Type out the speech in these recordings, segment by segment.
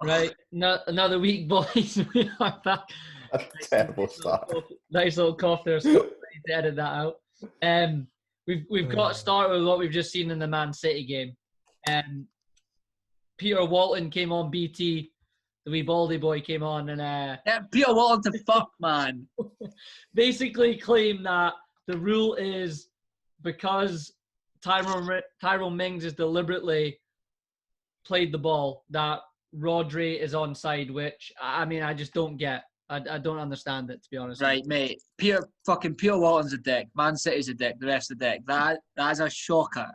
Right, another week, boys. We are back. A terrible start. Nice little cough there, Scott. I need to edit that out. We've got to start with what we've just seen in the Man City game. Peter Walton came on BT. The wee baldy boy came on and Peter Walton to fuck, man. basically claimed that the rule is because Tyrone Mings has deliberately played the ball that Rodri is onside, which I mean I just don't get. I don't understand it, to be honest. Right, mate. Peter Walton's a dick. Man City's a dick. The rest of the dick. That is a shocker.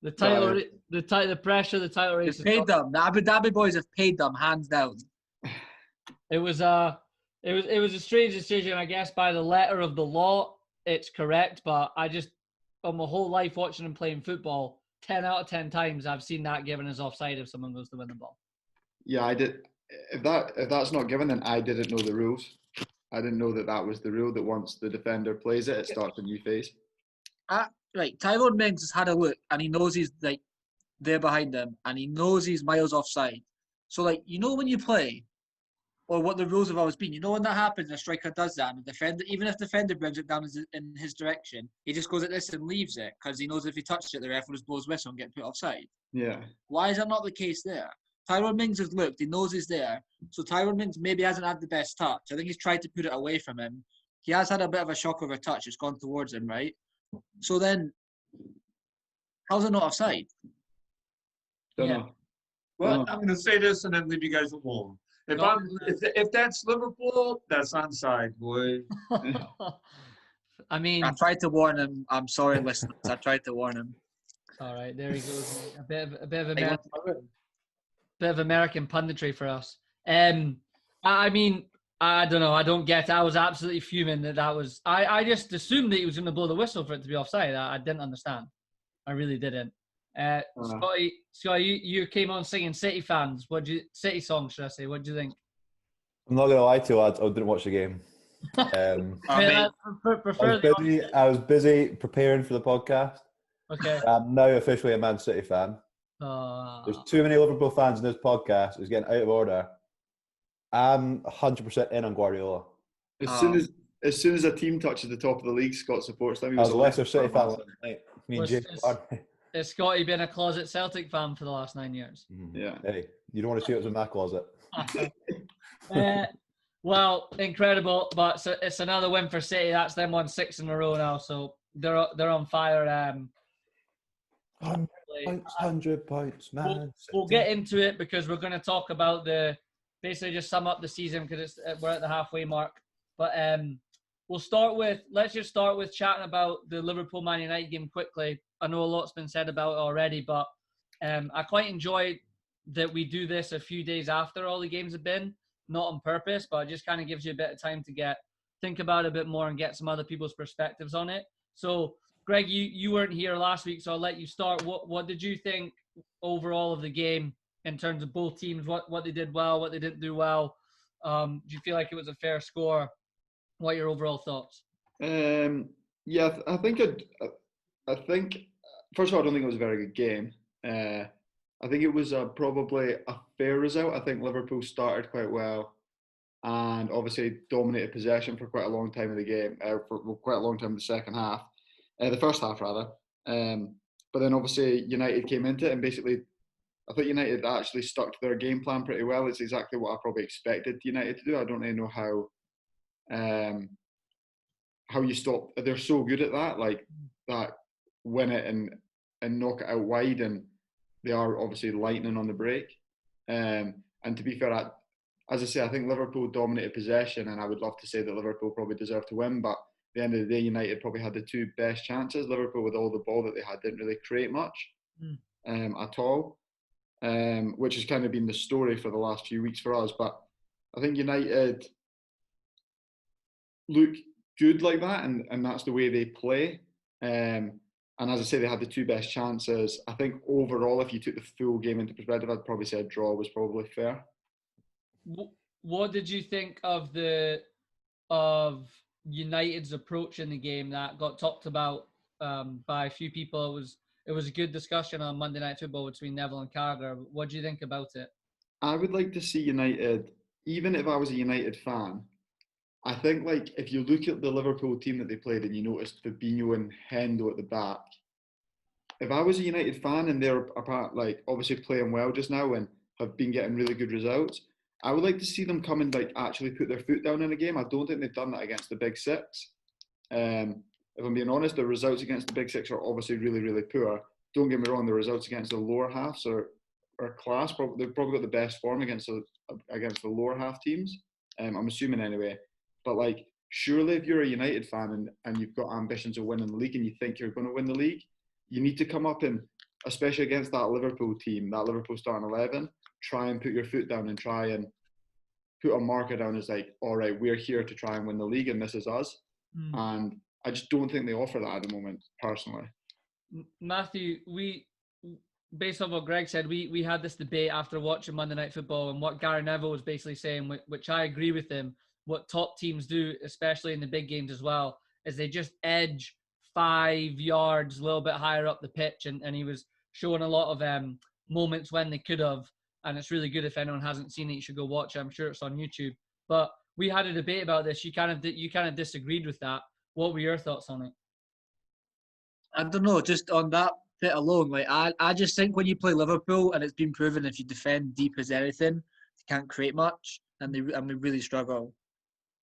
The title, the pressure, the title race. They've paid them. The Abu Dhabi boys have paid them hands down. It was a strange decision, I guess. By the letter of the law, it's correct, but I just, on my whole life watching him playing football, 10 out of 10 times I've seen that given as offside if someone goes to win the ball. Yeah, I did. If that's not given, then I didn't know the rules. I didn't know that was the rule, that once the defender plays it, it starts a new phase. Right, Tyrone Mings has had a look, and he knows he's like there behind him, and he knows he's miles offside. So, like, you know when you play, or what the rules have always been, you know when that happens, a striker does that, and the defender, even if the defender brings it down in his direction, he just goes like this and leaves it, because he knows if he touches it, the ref will just blow his whistle and get put offside. Yeah. Why is that not the case there? Tyrone Mings has looked, he knows he's there, so Tyrone Mings maybe hasn't had the best touch. I think he's tried to put it away from him. He has had a bit of a shock of a touch, it's gone towards him, right? So then, how's it not offside? Don't know. Well, I'm going to say this and then leave you guys alone. If that's Liverpool, that's onside, boy. I mean, I tried to warn him. I'm sorry, listeners. I tried to warn him. All right, there he goes. A bit of American punditry for us. I mean, I don't know. I don't get it. I was absolutely fuming that was. I just assumed that he was going to blow the whistle for it to be offside. I didn't understand. I really didn't. Scotty, you came on singing City fans. City songs, should I say? What do you think? I'm not going to lie to you, lads. I didn't watch the game. I was busy preparing for the podcast. Okay. I'm now officially a Man City fan. There's too many Liverpool fans in this podcast. It's getting out of order. I'm 100% in on Guardiola. As soon as a team touches the top of the league, Scott supports them. I was a Leicester City fan last night. Me and James. Has Scotty been a closet Celtic fan for the last 9 years? Yeah. Hey, you don't want to see what's in my closet. Well, incredible, but it's another win for City. That's them won 6 in a row now, so they're on fire. 100 points, man. We'll get into it because we're going to talk about basically just sum up the season because we're at the halfway mark. But let's just start with chatting about the Liverpool Man United game quickly. I know a lot's been said about it already, but I quite enjoyed that we do this a few days after all the games have been, not on purpose, but it just kind of gives you a bit of time to think about it a bit more and get some other people's perspectives on it. So, Greg, you weren't here last week, so I'll let you start. What did you think overall of the game in terms of both teams? What they did well, what they didn't do well? Do you feel like it was a fair score? What are your overall thoughts? Yeah, I think first of all, I don't think it was a very good game. I think it was probably a fair result. I think Liverpool started quite well and obviously dominated possession for quite a long time in the game, for quite a long time in the second half. The first half, rather. But then obviously United came into it and basically I thought United actually stuck to their game plan pretty well. It's exactly what I probably expected United to do. I don't really know how you stop. They're so good at that, like that, win it and knock it out wide, and they are obviously lightning on the break. And to be fair, as I say, I think Liverpool dominated possession, and I would love to say that Liverpool probably deserved to win, but at the end of the day, United probably had the two best chances. Liverpool, with all the ball that they had, didn't really create much at all, which has kind of been the story for the last few weeks for us. But I think United look good like that, and that's the way they play. And as I say, they had the two best chances. I think overall, if you took the full game into perspective, I'd probably say a draw was probably fair. What did you think of United's approach in the game that got talked about by a few people? It was a good discussion on Monday Night Football between Neville and Carragher. What do you think about it? I would like to see United, even if I was a United fan, I think like if you look at the Liverpool team that they played and you noticed Fabinho and Hendo at the back, if I was a United fan and they're apart like obviously playing well just now and have been getting really good results, I would like to see them come and like actually put their foot down in a game. I don't think they've done that against the Big Six. If I'm being honest, the results against the Big Six are obviously really, really poor. Don't get me wrong, the results against the lower halves are class. They've probably got the best form against the lower half teams. I'm assuming anyway. But like, surely if you're a United fan and you've got ambitions of winning the league and you think you're going to win the league, you need to come up and, especially against that Liverpool team, that Liverpool starting 11, try and put your foot down and try and put a marker down as like, all right, we're here to try and win the league and this is us. And I just don't think they offer that at the moment, personally. Matthew, based on what Greg said, we had this debate after watching Monday Night Football, and what Gary Neville was basically saying, which I agree with him, what top teams do, especially in the big games as well, is they just edge 5 yards a little bit higher up the pitch, and he was showing a lot of moments when they could have, and it's really good. If anyone hasn't seen it, you should go watch it. I'm sure it's on YouTube. But we had a debate about this. You kind of disagreed with that. What were your thoughts on it? I don't know, just on that bit alone, like I just think when you play Liverpool, and it's been proven if you defend deep as anything, you can't create much, and we really struggle.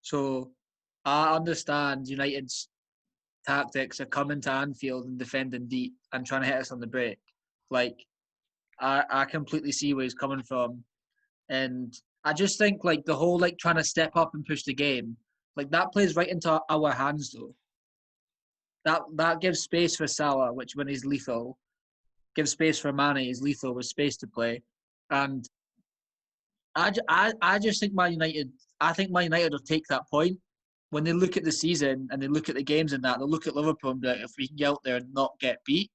So I understand United's tactics of coming to Anfield and defending deep and trying to hit us on the break. Like, I completely see where he's coming from. And I just think, like, the whole, like, trying to step up and push the game, like, that plays right into our hands, though. That gives space for Salah, which when he's lethal, gives space for Mane, he's lethal with space to play. And I just think Man United will take that point. When they look at the season and they look at the games and that, they'll look at Liverpool and be like, if we can get out there and not get beat,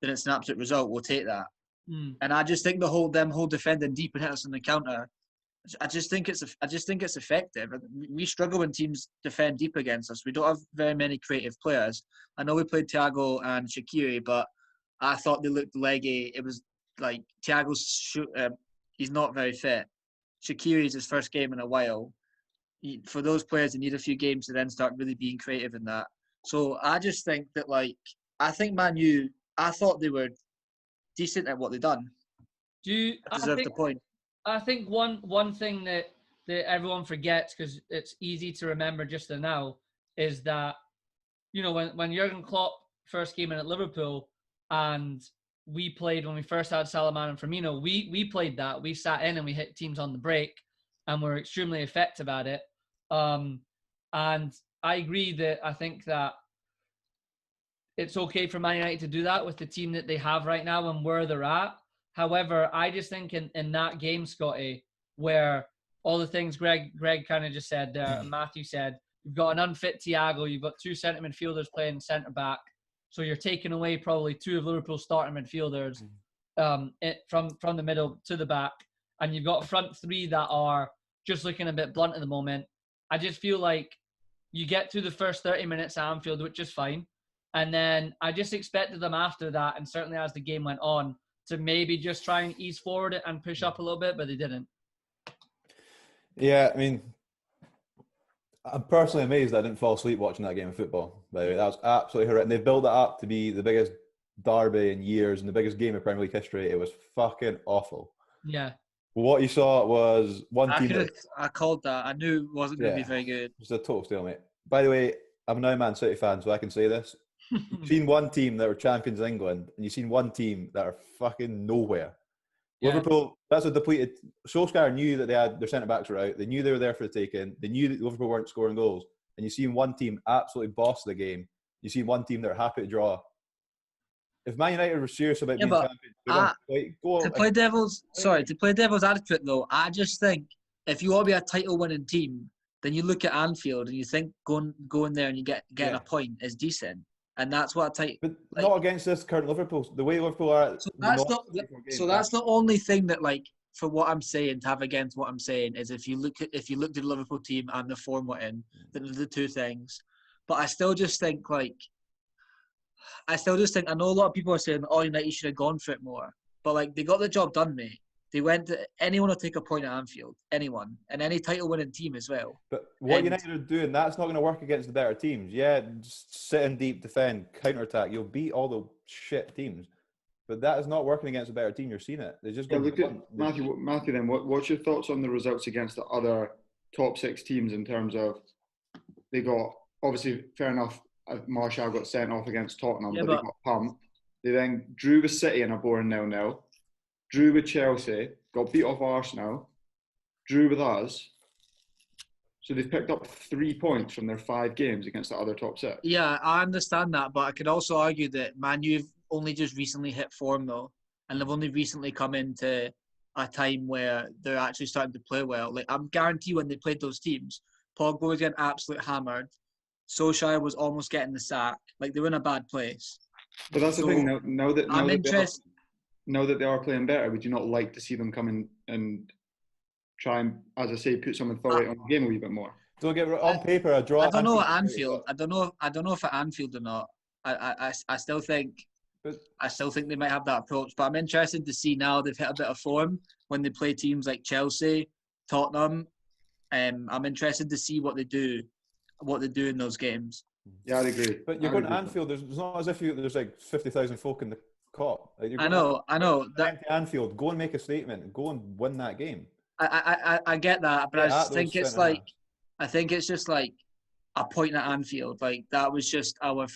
then it's an absolute result. We'll take that. And I just think the whole defending deep and hit us on the counter, I just think it's effective. We struggle when teams defend deep against us. We don't have very many creative players. I know we played Thiago and Shaqiri, but I thought they looked leggy. It was like Thiago's he's not very fit. Shaqiri's his first game in a while. For those players, they need a few games to then start really being creative in that. So I just think that, like, I think Man U, I thought they were decent at what they've done. Deserve the point. I think one thing that everyone forgets, because it's easy to remember just now, is that, you know, when Jurgen Klopp first came in at Liverpool and we played, when we first had Salaman and Firmino, we played that. We sat in and we hit teams on the break and we're extremely effective at it. And I agree that I think that it's okay for Man United to do that with the team that they have right now and where they're at. However, I just think in that game, Scotty, where all the things Greg kind of just said there, and Matthew said, you've got an unfit Thiago, you've got 2 centre midfielders playing centre back, so you're taking away probably 2 of Liverpool's starting midfielders from the middle to the back, and you've got a front 3 that are just looking a bit blunt at the moment. I just feel like you get through the first 30 minutes at Anfield, which is fine, and then I just expected them after that, and certainly as the game went on, to maybe just try and ease forward and push up a little bit, but they didn't. Yeah, I mean, I'm personally amazed I didn't fall asleep watching that game of football. By the way, that was absolutely horrific. And they've built it up to be the biggest derby in years and the biggest game of Premier League history. It was fucking awful. Yeah. What you saw was one team. I called that. I knew it wasn't going to be very good. It was a total stalemate. By the way, I'm now a Man City fan, so I can say this. You've seen one team that were champions in England, and you've seen one team that are fucking nowhere. Yeah. Liverpool, that's a depleted. Solskjaer knew that they had their centre backs were out. They knew they were there for the taking. They knew that Liverpool weren't scoring goals. And you've seen one team absolutely boss the game. You've seen one team that are happy to draw. If Man United were serious about being champions, to play devil's advocate though, I just think if you want to be a title-winning team, then you look at Anfield and you think going there and you getting a point is decent. And that's what But not against this current Liverpool. The way Liverpool are. So that's the only thing that, like, for what I'm saying, to have against what I'm saying, is if you looked at the Liverpool team and the form we're in, then are the 2 things. But I still just think, I know a lot of people are saying, oh, United should have gone for it more. But, like, they got the job done, mate. They went to anyone will take a point at Anfield, anyone, and any title-winning team as well. But what And- United are doing, that's not going to work against the better teams. Yeah, just sit in deep, defend, counter-attack. You'll beat all the shit teams. But that is not working against a better team. You're seeing it. They just go. Look at Matthew. Then, what's your thoughts on the results against the other top 6 teams in terms of they got obviously fair enough. Martial got sent off against Tottenham, but they got pumped. They then drew with City in a boring 0-0. Drew with Chelsea, got beat off Arsenal, drew with us. So they've picked up 3 points from their 5 games against the other top 6. Yeah, I understand that, but I could also argue that Man U've only just recently hit form though, and they've only recently come into a time where they're actually starting to play well. Like I'm guarantee when they played those teams, Pogba was getting absolutely hammered. Solskjaer was almost getting the sack. Like they were in a bad place. But that's the thing. Now that they are playing better, would you not like to see them come in and try and, as I say, put some authority on the game a wee bit more? Don't get on paper a draw. I don't know at Anfield. I don't know if at Anfield or not. I still think they might have that approach. But I'm interested to see now they've hit a bit of form when they play teams like Chelsea, Tottenham. I'm interested to see what they do in those games. Yeah, I'd agree. But you're going to Anfield. There's not as if there's like 50,000 folk in the cop. Like I know. That Anfield, go and make a statement. Go and win that game. I get that, but Yeah, I think it's like, I think it's just like a point at Anfield. Like that was just their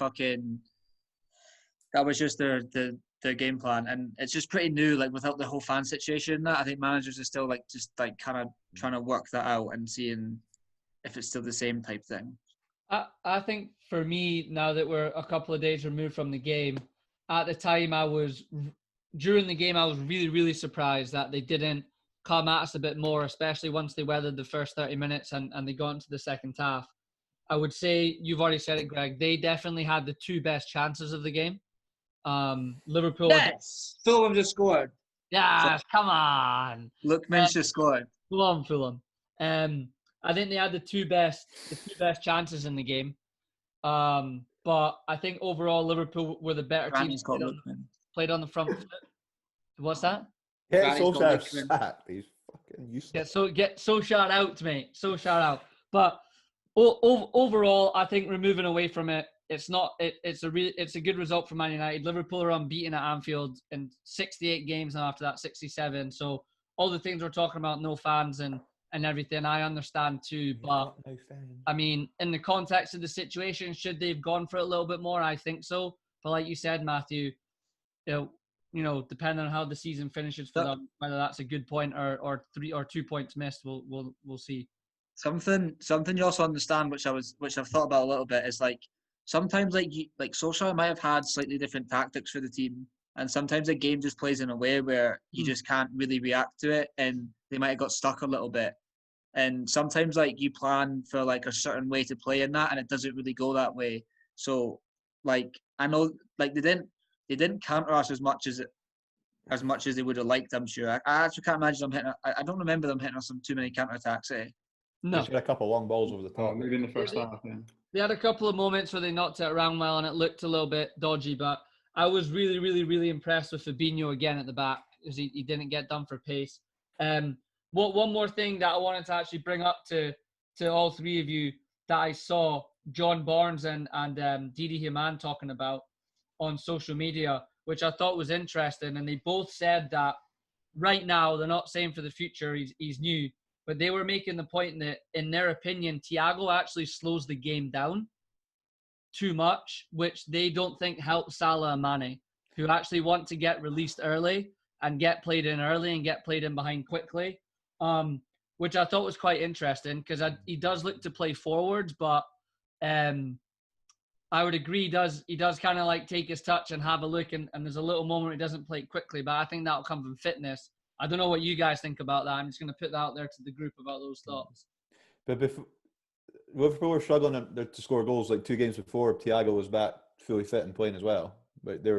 game plan, and it's just pretty new. Like without the whole fan situation, that I think managers are still like just like kind of trying to work that out and seeing if it's still the same type thing. I think for me, now that we're a couple of days removed from the game, at the time during the game, I was really, really surprised that they didn't come at us a bit more, especially once they weathered the first 30 minutes and they got into the second half. I would say, you've already said it, Greg, they definitely had the 2 best chances of the game. Liverpool. Yes! Fulham just scored. Yeah, come on. Lookman just scored. Fulham. I think they had the two best chances in the game. But I think overall Liverpool were the better team. Played on the front foot. What's that? Yeah, Solskjaer sacked. He's fucking useless. Get Solskjaer out, mate. Solskjaer out. But overall, I think we're moving away from it. It's a good result for Man United. Liverpool are unbeaten at Anfield in 68 games, and after that 67. So all the things we're talking about, no fans and everything, I understand too. But I mean, in the context of the situation, should they have gone for it a little bit more? I think so. But like you said, Matthew, you know, depending on how the season finishes for them, whether that's a good point or 2 points missed, we'll see. Something you also understand, which I've thought about a little bit, is like sometimes like Solskjaer might have had slightly different tactics for the team, and sometimes the game just plays in a way where you just can't really react to it, and they might have got stuck a little bit. And sometimes like you plan for like a certain way to play in that, and it doesn't really go that way. So like I know like they didn't counter us as much as they would have liked. I'm sure. I actually can't imagine them hitting. I don't remember them hitting us on too many counterattacks. No, they had a couple of long balls over the top. Maybe in the first half. Yeah. They had a couple of moments where they knocked it around well, and it looked a little bit dodgy. But I was really, really, really impressed with Fabinho again at the back, because he didn't get done for pace. One more thing that I wanted to actually bring up to all three of you that I saw John Barnes and Didi Hamann talking about on social media, which I thought was interesting. And they both said that right now, they're not saying for the future he's new, but they were making the point that, in their opinion, Thiago actually slows the game down too much, which they don't think helps Salah and Mane, who actually want to get released early and get played in early and get played in behind quickly, which I thought was quite interesting, because he does look to play forwards, but I would agree he does kind of like take his touch and have a look, and there's a little moment he doesn't play quickly, but I think that'll come from fitness. I don't know what you guys think about that. I'm just going to put that out there to the group about those thoughts. But Liverpool were struggling to score goals like 2 games before Thiago was back fully fit and playing as well. But they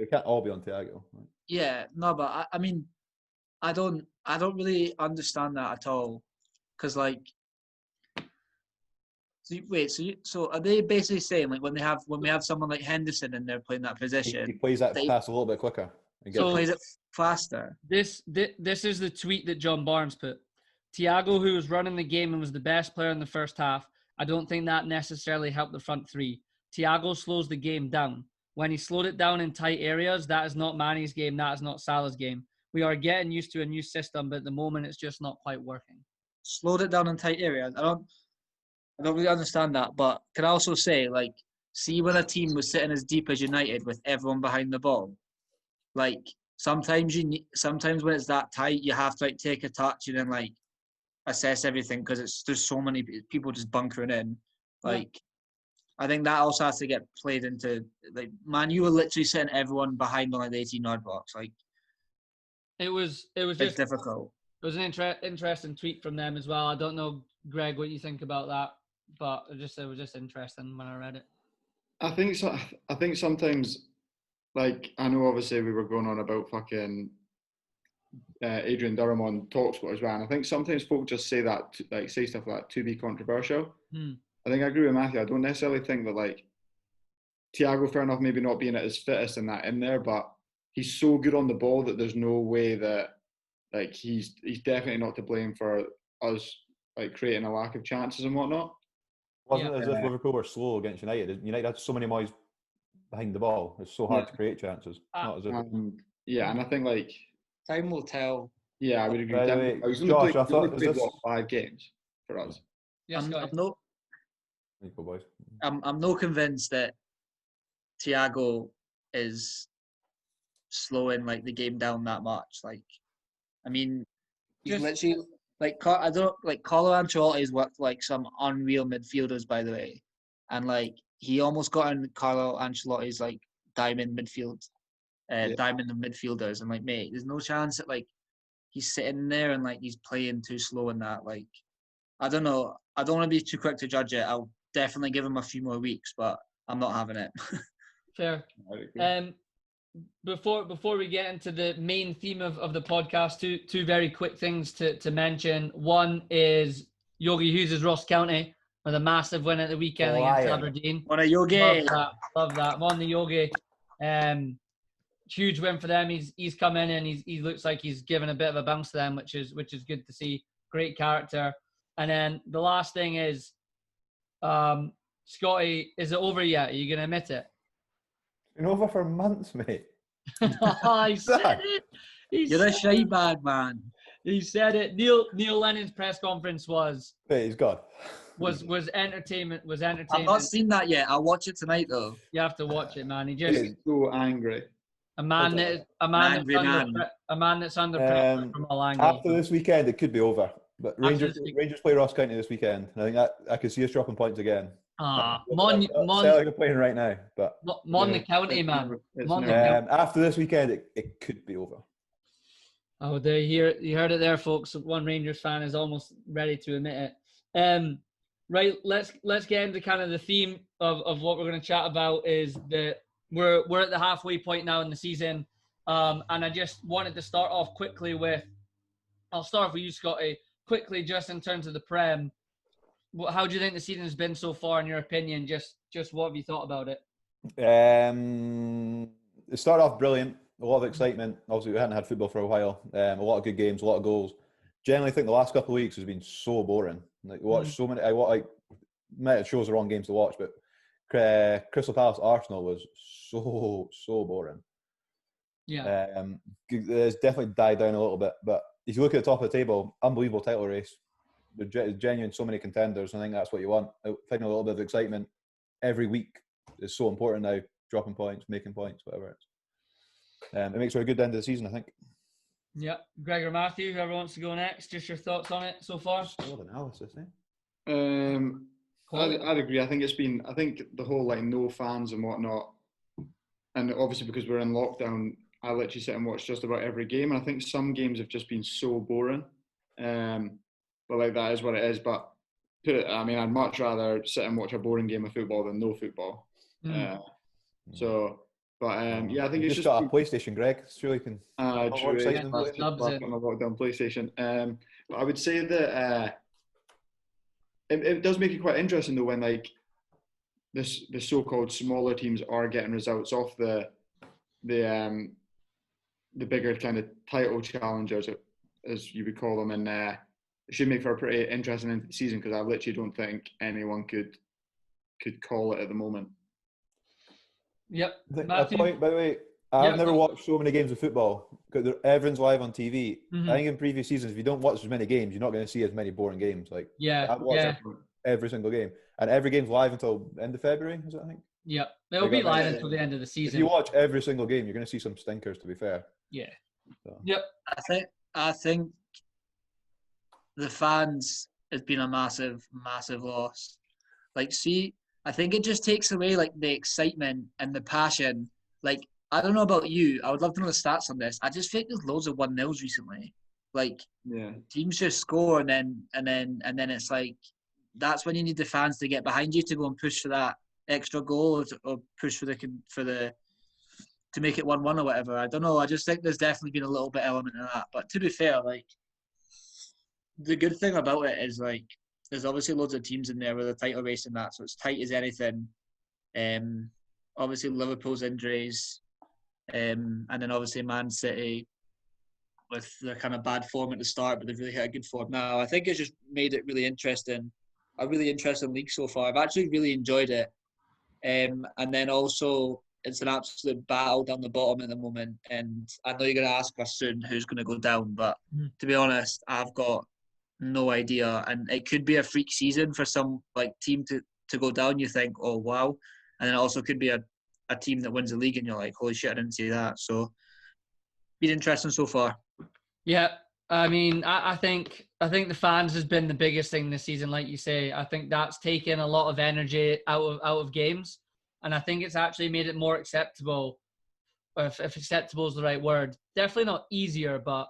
can't all be on Thiago. Right? Yeah, no, but I mean, I don't really understand that at all, because like, so are they basically saying like when we have someone like Henderson and they're playing that position, he plays that pass a little bit quicker. And So- Plays it faster. This is the tweet that John Barnes put. Thiago, who was running the game and was the best player in the first half, I don't think that necessarily helped the front three. Thiago slows the game down. When he slowed it down in tight areas, that is not Mane's game, that is not Salah's game. We are getting used to a new system, but at the moment it's just not quite working. Slowed it down in tight areas. I don't really understand that, but can I also say, like, see when a team was sitting as deep as United with everyone behind the ball, like sometimes when it's that tight, you have to like take a touch and then like assess everything because there's so many people just bunkering in. Like, I think that also has to get played into, like, man, you were literally sitting everyone behind on like the 18-yard box. Like, It was it's just difficult. It was an interesting tweet from them as well. I don't know, Greg, what you think about that, but it was just interesting when I read it. I think so. I think sometimes, like, I know obviously we were going on about fucking Adrian Durham on Talksport as well, and I think sometimes folk just say that, say stuff like that to be controversial. I think I agree with Matthew. I don't necessarily think that, like, Thiago, fair enough, maybe not being at his fittest and that in there, but he's so good on the ball that there's no way that, like, he's definitely not to blame for us, like, creating a lack of chances and whatnot. Wasn't it as if Liverpool were slow against United? United had so many miles behind the ball. It's so hard to create chances. Not as if Yeah, and I think, like, Time will tell. yeah, I would agree. By the way, He's Josh, I only thought, played, is this... 5 games for us. Yes, I'm guys. no Equal boys. I'm no convinced that Thiago is slowing like the game down that much. Like, I mean, he's Just- literally like I don't like Carlo Ancelotti's worked like some unreal midfielders, by the way, and like he almost got in Carlo Ancelotti's like diamond midfield, diamond of midfielders, and like, mate, there's no chance that like he's sitting there and like he's playing too slow in that. Like, I don't know. I don't want to be too quick to judge it. I'll definitely give him a few more weeks, but I'm not having it. Fair. Before we get into the main theme of the podcast, two very quick things to mention. One is Yogi Hughes' Ross County with a massive win at the weekend against Aberdeen. What a Yogi! Love that. One the Yogi. Huge win for them. He's come in and he looks like he's given a bit of a bounce to them, which is good to see. Great character. And then the last thing is, Scotty, is it over yet? Are you gonna admit it? Been over for months, mate. He said it. You're a shy bag, man. He said it. Neil Lennon's press conference was Wait, he's gone. entertainment. I've not seen that yet. I'll watch it tonight, though. You have to watch it, man. He He's just so angry. a man that's under pressure from all angles. After this weekend, it could be over. But Rangers play Ross County this weekend. And I think that I could see us dropping points again. Celtic are playing right now, but the county, man. After this weekend, it could be over. Oh, there you heard it there, folks. One Rangers fan is almost ready to admit it. Right, let's get into kind of the theme of what we're going to chat about. Is that we're at the halfway point now in the season, and I just wanted to start off quickly with. I'll start with you, Scotty. Quickly, just in terms of the Prem, how do you think the season has been so far, in your opinion? Just what have you thought about it? It started off brilliant. A lot of excitement. Obviously, we hadn't had football for a while. A lot of good games, a lot of goals. Generally, I think the last couple of weeks has been so boring. Like, watch so many. It shows the wrong games to watch, but Crystal Palace Arsenal was so boring. Yeah, it's definitely died down a little bit. But if you look at the top of the table, unbelievable title race. There's genuine so many contenders. I think that's what you want. Finding a little bit of excitement every week is so important now. Dropping points, making points, whatever it is. It makes for a good end of the season, I think. Yeah, Greg or Matthew, whoever wants to go next. Just your thoughts on it so far. Solid analysis, eh? I'd agree. I think the whole like no fans and whatnot, and obviously because we're in lockdown, I literally sit and watch just about every game, and I think some games have just been so boring. But like that is what it is. But I'd much rather sit and watch a boring game of football than no football. Yeah, I think it's just got a PlayStation, Greg. Sure, you can. True. On a lockdown PlayStation. But I would say that it does make it quite interesting though when like the so-called smaller teams are getting results off the the bigger kind of title challengers, as you would call them, and it should make for a pretty interesting end to the season because I literally don't think anyone could call it at the moment. Yep. A point, by the way, I've never watched so many games of football because everyone's live on TV. I think in previous seasons, if you don't watch as many games, you're not going to see as many boring games. Like I've watched every single game, and every game's live until end of February. Is it? I think. Yeah, it'll be live until the end of the season. If you watch every single game, you're going to see some stinkers. To be fair. Yeah. So. Yep. I think the fans has been a massive loss. Like, see, I think it just takes away like the excitement and the passion. Like, I don't know about you. I would love to know the stats on this. I just think there's loads of 1-0s recently. Like, teams just score and then it's like that's when you need the fans to get behind you to go and push for that extra goal or push for the to make it 1-1 or whatever. I don't know. I just think there's definitely been a little bit element of that. But to be fair, like the good thing about it is like there's obviously loads of teams in there with a title race and that, so it's tight as anything. Obviously Liverpool's injuries, and then obviously Man City with the kind of bad form at the start, but they've really hit a good form now. I think it's just made it really interesting. A really interesting league so far. I've actually really enjoyed it. And then also it's an absolute battle down the bottom at the moment. And I know you're going to ask us soon who's going to go down, but to be honest, I've got no idea. And it could be a freak season for some like team to go down. You think, oh wow, and then it also could be a team that wins the league, and you're like, holy shit, I didn't see that. So, been interesting so far. Yeah, I mean, I think the fans has been the biggest thing this season, like you say. I think that's taken a lot of energy out of games, and I think it's actually made it more acceptable. If acceptable is the right word, definitely not easier, but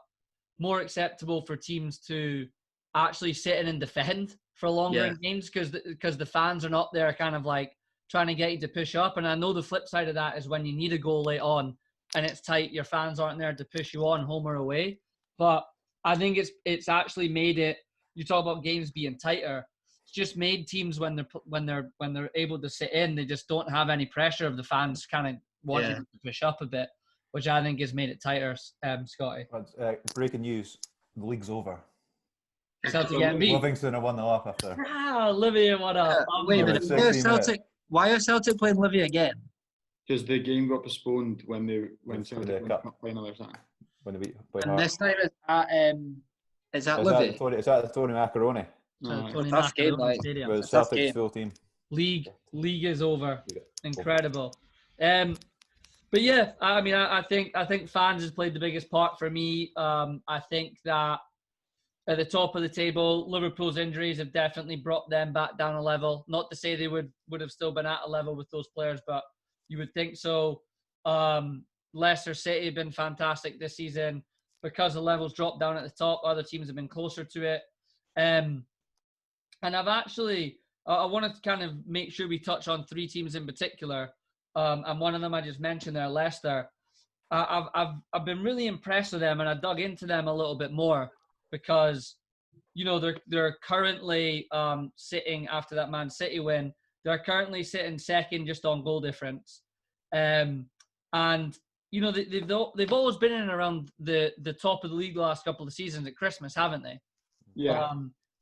more acceptable for teams to actually sit in and defend for longer in games because the fans are not there, kind of like trying to get you to push up. And I know the flip side of that is when you need a goal late on and it's tight, your fans aren't there to push you on, home or away. But I think it's actually made it. You talk about games being tighter. It's just made teams when they're able to sit in, they just don't have any pressure of the fans kind of wanting to push up a bit, which I think has made it tighter. Scotty. Breaking news: the league's over. Celtic getting beat. Livingston are 1-0 up after. Livy, what up? Wait a minute. Why are Celtic playing Livy again? Because the game got postponed when Celtic went up by another time. And this time it's at Livy. It's at the Tony Macaroni. Tough game, like. With Celtic's full team. League is over. Incredible. But yeah, I mean, I think fans has played the biggest part for me. I think that at the top of the table, Liverpool's injuries have definitely brought them back down a level. Not to say they would have still been at a level with those players, but you would think so. Leicester City have been fantastic this season because the levels dropped down at the top. Other teams have been closer to it. And I've actually, I wanted to kind of make sure we touch on three teams in particular. And one of them I just mentioned there, Leicester. I've been really impressed with them, and I dug into them a little bit more because, you know, they're currently sitting after that Man City win. They're currently sitting second just on goal difference, and you know they've always been in and around the top of the league the last couple of seasons at Christmas, haven't they? Yeah.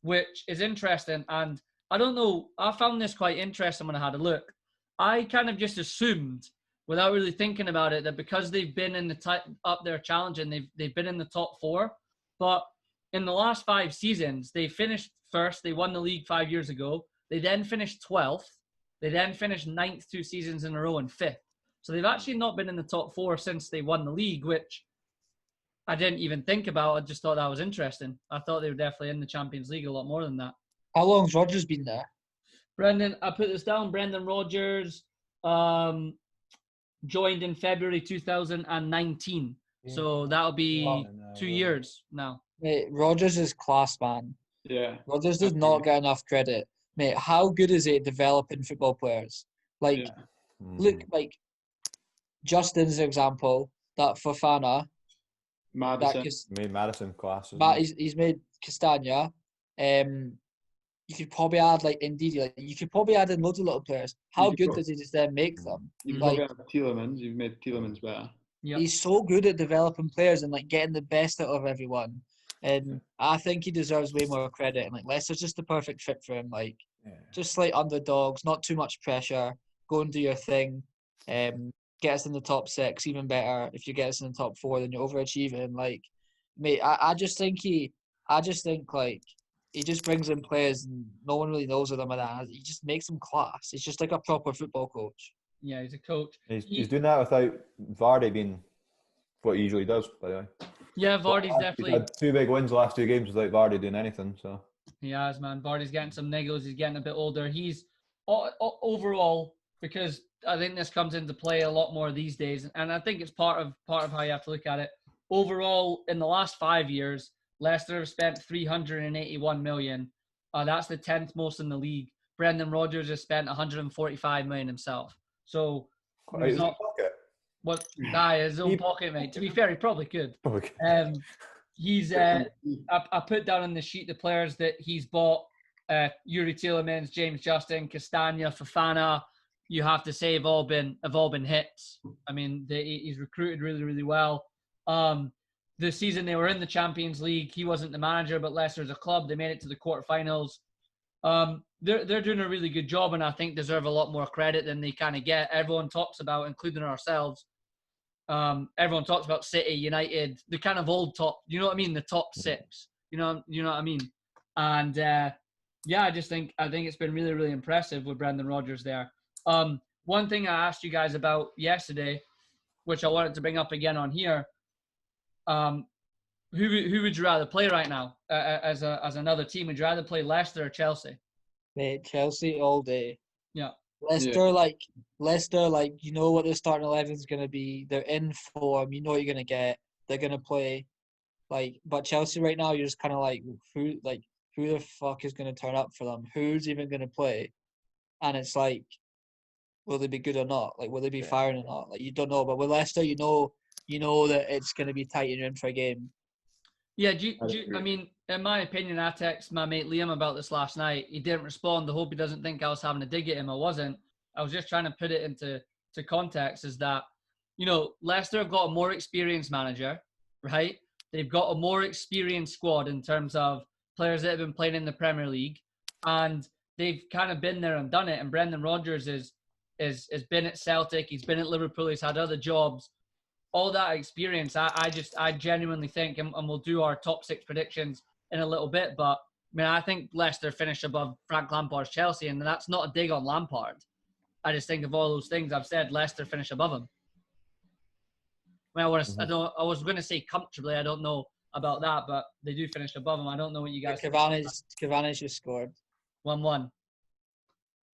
Which is interesting, and I don't know. I found this quite interesting when I had a look. I kind of just assumed, without really thinking about it, that because they've been in the up there challenging, they've been in the top four. But in the last 5 seasons, they finished first. They won the league 5 years ago. They then finished 12th. They then finished 9th 2 seasons in a row and 5th. So they've actually not been in the top 4 since they won the league, which I didn't even think about. I just thought that was interesting. I thought they were definitely in the Champions League a lot more than that. How long's Rodgers been there? Brendan, I put this down. Brendan Rodgers joined in February 2019. Yeah. So that'll be 2 years now. Mate, Rodgers is class, man. Yeah. Rodgers does not get enough credit. Mate, how good is it developing football players? Like, look, like, Justin's example, that Fofana. Madison. Made Madison class. He's made Castagna. You could probably add, like, Ndidi. Like, you could probably add in loads of little players. How good does he just then make them? You probably have Tielemans. You've made Tielemans better. Yep. He's so good at developing players and like getting the best out of everyone. And I think he deserves way more credit. And like Leicester's just the perfect fit for him. Like just like underdogs, not too much pressure. Go and do your thing. Get us in the top 6, even better. If you get us in the top 4, then you're overachieving. Like, mate, I just think like he just brings in players and no one really knows of them, and he just makes them class. He's just like a proper football coach. Yeah, he's a coach. He's doing that without Vardy being what he usually does, by the way. Yeah, Vardy's He's definitely. had 2 big wins the last 2 games without Vardy doing anything. So He has, man. Vardy's getting some niggles. He's getting a bit older. He's overall, because I think this comes into play a lot more these days, and I think it's part of how you have to look at it. Overall, in the last 5 years, Leicester have spent 381 million. That's the 10th most in the league. Brendan Rodgers has spent 145 million himself. So he's not. What? His own pocket, mate. To be fair, he probably could. He's. I put down on the sheet the players that he's bought: Yuri Tielemans, James Justin, Castagna, Fofana. You have to say have all been hits. I mean, he's recruited really, really well. The season they were in the Champions League, he wasn't the manager, but Leicester as a club, they made it to the quarterfinals. They're doing a really good job, and I think deserve a lot more credit than they kind of get. Everyone talks about, including ourselves. Everyone talks about City, United, the kind of old top. You know what I mean? The top 6. You know what I mean? And I think it's been really, really impressive with Brendan Rodgers there. One thing I asked you guys about yesterday, which I wanted to bring up again on here. Who would you rather play right now as another team? Would you rather play Leicester or Chelsea? Mate, Chelsea all day. Yeah. Leicester, you know what their starting 11 is going to be. They're in form. You know what you're going to get. They're going to play. But Chelsea right now, you're just kind of like, who the fuck is going to turn up for them? Who's even going to play? And it's like, will they be good or not? Like, will they be firing or not? Like, you don't know. But with Leicester, you know that it's going to be tight and you're in for a game. Yeah, I mean, in my opinion, I texted my mate Liam about this last night. He didn't respond. I hope he doesn't think I was having a dig at him. I wasn't. I was just trying to put it into context, is that, Leicester have got a more experienced manager, right? They've got a more experienced squad in terms of players that have been playing in the Premier League, and they've kind of been there and done it. And Brendan Rodgers has been at Celtic. He's been at Liverpool. He's had other jobs. All that experience, I genuinely think, and we'll do our top 6 predictions in a little bit, but I mean, I think Leicester finish above Frank Lampard's Chelsea, and that's not a dig on Lampard. I just think of all those things I've said, Leicester finish above him. I mean, I was going to say comfortably. I don't know about that, but they do finish above him. I don't know what you guys think. Cavani's just scored 1-1.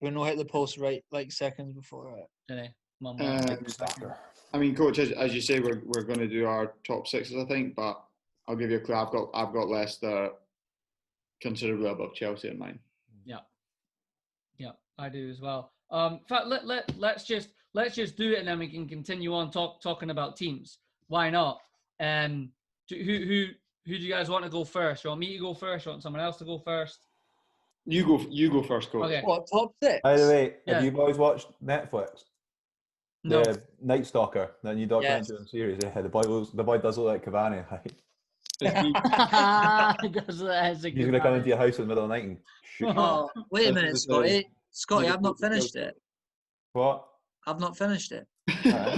Bruno hit the post right seconds before it. Today, 1-1. I mean, coach, as you say, we're going to do our top 6s, I think, but I'll give you a clue. I've got Leicester considerably above Chelsea in mine. Yeah, I do as well. In fact, let's just do it, and then we can continue on talking about teams. Why not? Who do you guys want to go first? You want me to go first? You want someone else to go first? You go first, coach. Okay. What, top 6? By the way, have you boys watched Netflix? No. The Night Stalker, that new documentary series. Yeah, the boy does look like Cavani. He's gonna come into your house in the middle of the night and shoot. Oh, wait a minute, Scotty. Scotty, I've not finished it. What? I've not finished it.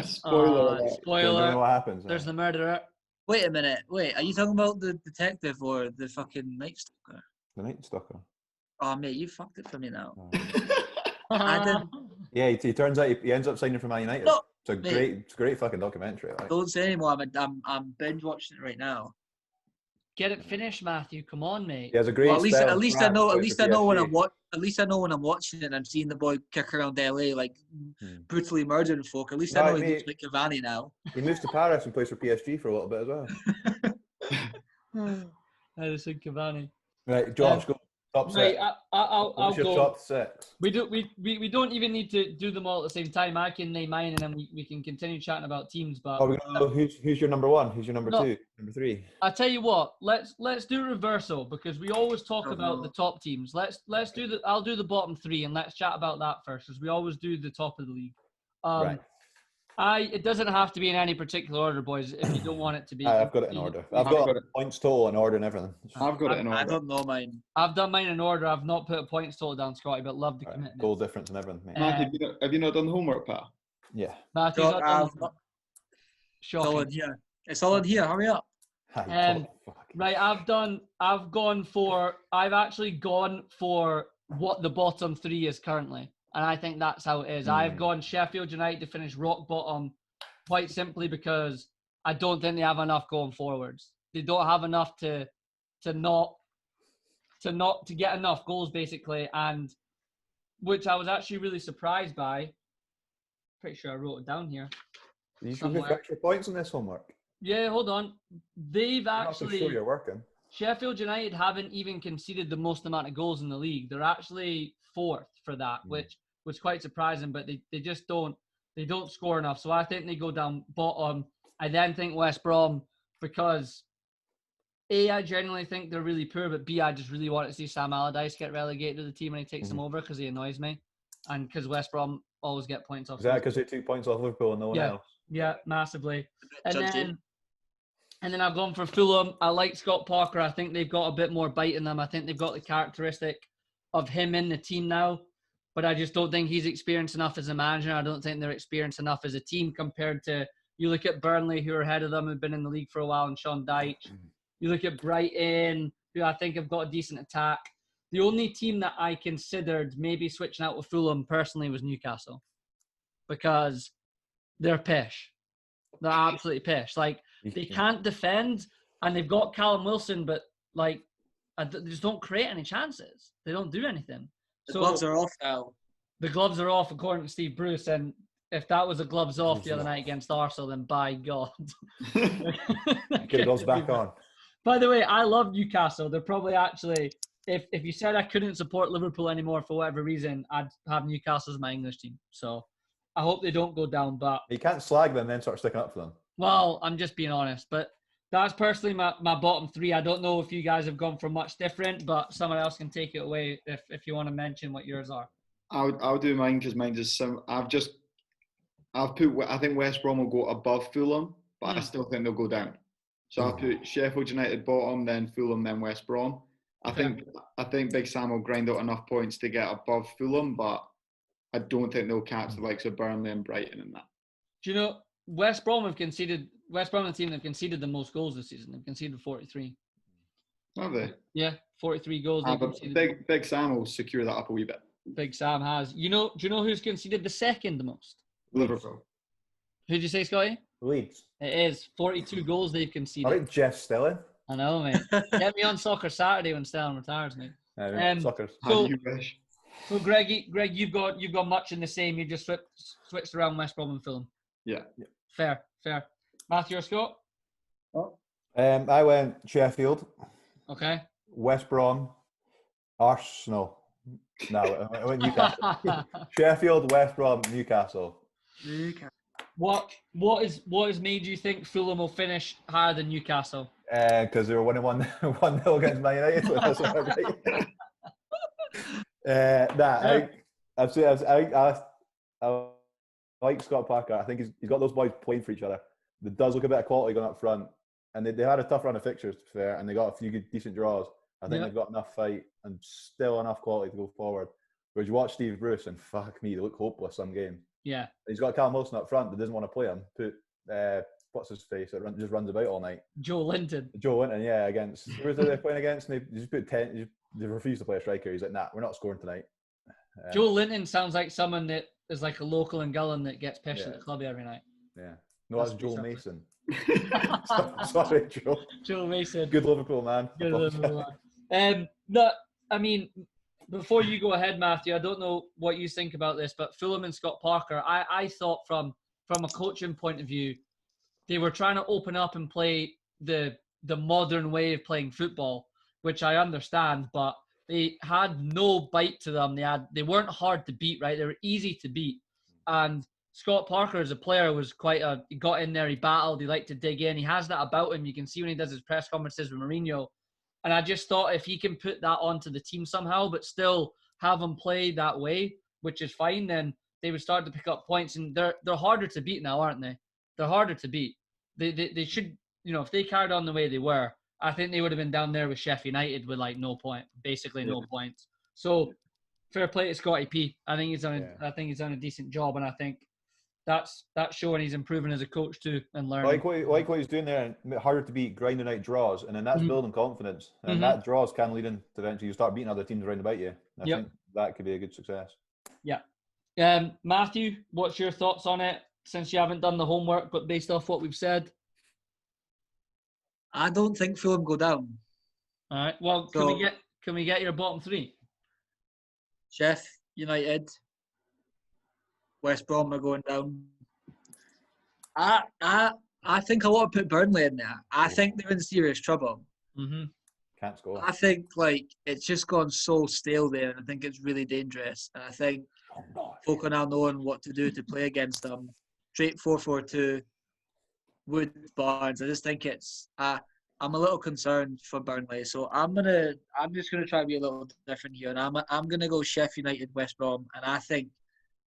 Spoiler. Spoiler. What happens? There's the murderer. Wait a minute. Wait, are you talking about the detective or the fucking Night Stalker? The Night Stalker. Oh, mate, you fucked it for me now. Oh. I didn't. Yeah, he turns out he ends up signing for Man United. No, it's a great fucking documentary. Like. Don't say anymore. I'm binge watching it right now. Get it finished, Matthew. Come on, mate. He has a great. Well, at least I know when I'm watching it and I'm seeing the boy kick around LA like brutally murdering folk. At least I know he looks like Cavani now. He moves to Paris and plays for PSG for a little bit as well. I just think Cavani. Right, Josh, go top 6. Right, I'll go. Top 6. We don't even need to do them all at the same time. I can name mine, and then we can continue chatting about teams. But we're gonna know who's your number 1, who's your number 2, number 3. I tell you what, let's do reversal, because we always talk about the top teams. Let's do I'll do the bottom 3, and let's chat about that first, because we always do the top of the league. Right. It doesn't have to be in any particular order, boys. If you don't want it to be, I've got it in order. I've got points total in order and everything. I've got it in order. I don't know mine. I've done mine in order. I've not put a points total down, Scotty, but love the commitment. Goal difference and everything, mate. Matthew, have you not done the homework, pal? Yeah. Matthew's not done the- It's all Shocking. in here. It's all in here. Hurry up. Right, I've actually gone for what the bottom three is currently. And I think that's how it is. I've gone Sheffield United to finish rock bottom quite simply because I don't think they have enough going forwards. They don't have enough to get enough goals basically, and which I was actually really surprised by. Pretty sure I wrote it down here. You should get extra points on this homework. Yeah, hold on. They've actually. Show you're working. Sheffield United haven't even conceded the most amount of goals in the league. They're actually fourth for that, which was quite surprising. But they just don't score enough. So I think they go down bottom. I then think West Brom because A, I genuinely think they're really poor, but B, I just really want to see Sam Allardyce get relegated to the team and he takes them over because he annoys me, and because West Brom always get points off. Is that because they took points off Liverpool and no one else? Yeah, massively. And then I've gone for Fulham. I like Scott Parker. I think they've got a bit more bite in them. I think they've got the characteristic of him in the team now, but I just don't think he's experienced enough as a manager. I don't think they're experienced enough as a team compared to, you look at Burnley, who are ahead of them, who've been in the league for a while, and Sean Dyche. You look at Brighton, who I think have got a decent attack. The only team that I considered maybe switching out with Fulham personally was Newcastle, because they're pish. They're absolutely pish. Like, they can't defend, and they've got Callum Wilson, but like, they just don't create any chances. They don't do anything. The gloves are off now. The gloves are off, according to Steve Bruce, and if that was a gloves off the other night against Arsenal, then by God. Get the gloves back on. By the way, I love Newcastle. They're probably actually, if you said I couldn't support Liverpool anymore for whatever reason, I'd have Newcastle as my English team. So I hope they don't go down, but... You can't slag them and then start sticking up for them. Well, I'm just being honest, but that's personally my bottom three. I don't know if you guys have gone for much different, but someone else can take it away if you want to mention what yours are. I'll do mine because mine is some. I think West Brom will go above Fulham, but I still think they'll go down. So I'll put Sheffield United bottom, then Fulham, then West Brom. I think Big Sam will grind out enough points to get above Fulham, but I don't think they'll catch the likes of Burnley and Brighton in that. Do you know West Brom and the team have conceded the most goals this season. They've conceded 43. Have they? Yeah, 43 goals. But Big Sam will secure that up a wee bit. Big Sam has. Do you know who's conceded the second most? Liverpool. Who'd you say, Scotty? Leeds. It is 42 goals they've conceded. All right, Jeff Stelling. I know, mate. Get me on Soccer Saturday when Stelling retires, mate. Soccer. You wish. So, Greg, you've got much in the same. You just switched around West Brom and Fulham. Yeah. Fair. Matthew or Scott? I went Sheffield. Okay. West Brom. Arsenal. No, I went Newcastle. Sheffield, West Brom, Newcastle. What has made you think Fulham will finish higher than Newcastle? Because they were winning 1-0 against Man United. That's what I like Scott Parker. I think he's got those boys playing for each other. There does look a bit of quality going up front, and they had a tough run of fixtures, to be fair, and they got a few good, decent draws. I think they've got enough fight and still enough quality to go forward. Whereas you watch Steve Bruce and fuck me, they look hopeless some games. Yeah. He's got Callum Wilson up front that doesn't want to play him. Put what's his face that just runs about all night. Joe Linton, yeah, against who was they're playing against? And they just put 10. They refused to play a striker. He's like, nah, we're not scoring tonight. Joe Linton sounds like someone that is like a local in Gullen that gets pissed at the club every night. Yeah. No, that's Joel Mason. Sorry, Joe. Joel Mason. Good Liverpool man. Good Liverpool man. No, I mean, before you go ahead, Matthew, I don't know what you think about this, but Fulham and Scott Parker, I thought from a coaching point of view, they were trying to open up and play the modern way of playing football, which I understand, but they had no bite to them. They weren't hard to beat, right? They were easy to beat. And Scott Parker as a player was he got in there, he battled, he liked to dig in. He has that about him. You can see when he does his press conferences with Mourinho. And I just thought if he can put that onto the team somehow, but still have them play that way, which is fine, then they would start to pick up points, and they're harder to beat now, aren't they? They're harder to beat. They should, if they carried on the way they were, I think they would have been down there with Sheffield United with like no points. So fair play to Scotty P. I think he's done a decent job, and I think that's showing he's improving as a coach too and learning. Like what he's doing there, harder to beat, grinding out draws, and then that's building confidence, and that draws can lead into eventually you start beating other teams around about you. I think that could be a good success. Yeah. Matthew, what's your thoughts on it? Since you haven't done the homework, but based off what we've said, I don't think Fulham go down. All right. Well, can we get your bottom three? Sheffield United, West Brom are going down. I think I want to put Burnley in there. I think they're in serious trouble. Can't score. I think it's just gone so stale there, and I think it's really dangerous. And I think folk are now knowing what to do to play against them. Straight 4-4-2, Wood, Barnes. I just think it's. I'm a little concerned for Burnley, so I'm just gonna try to be a little different here, and I'm gonna go Sheffield United, West Brom, and I think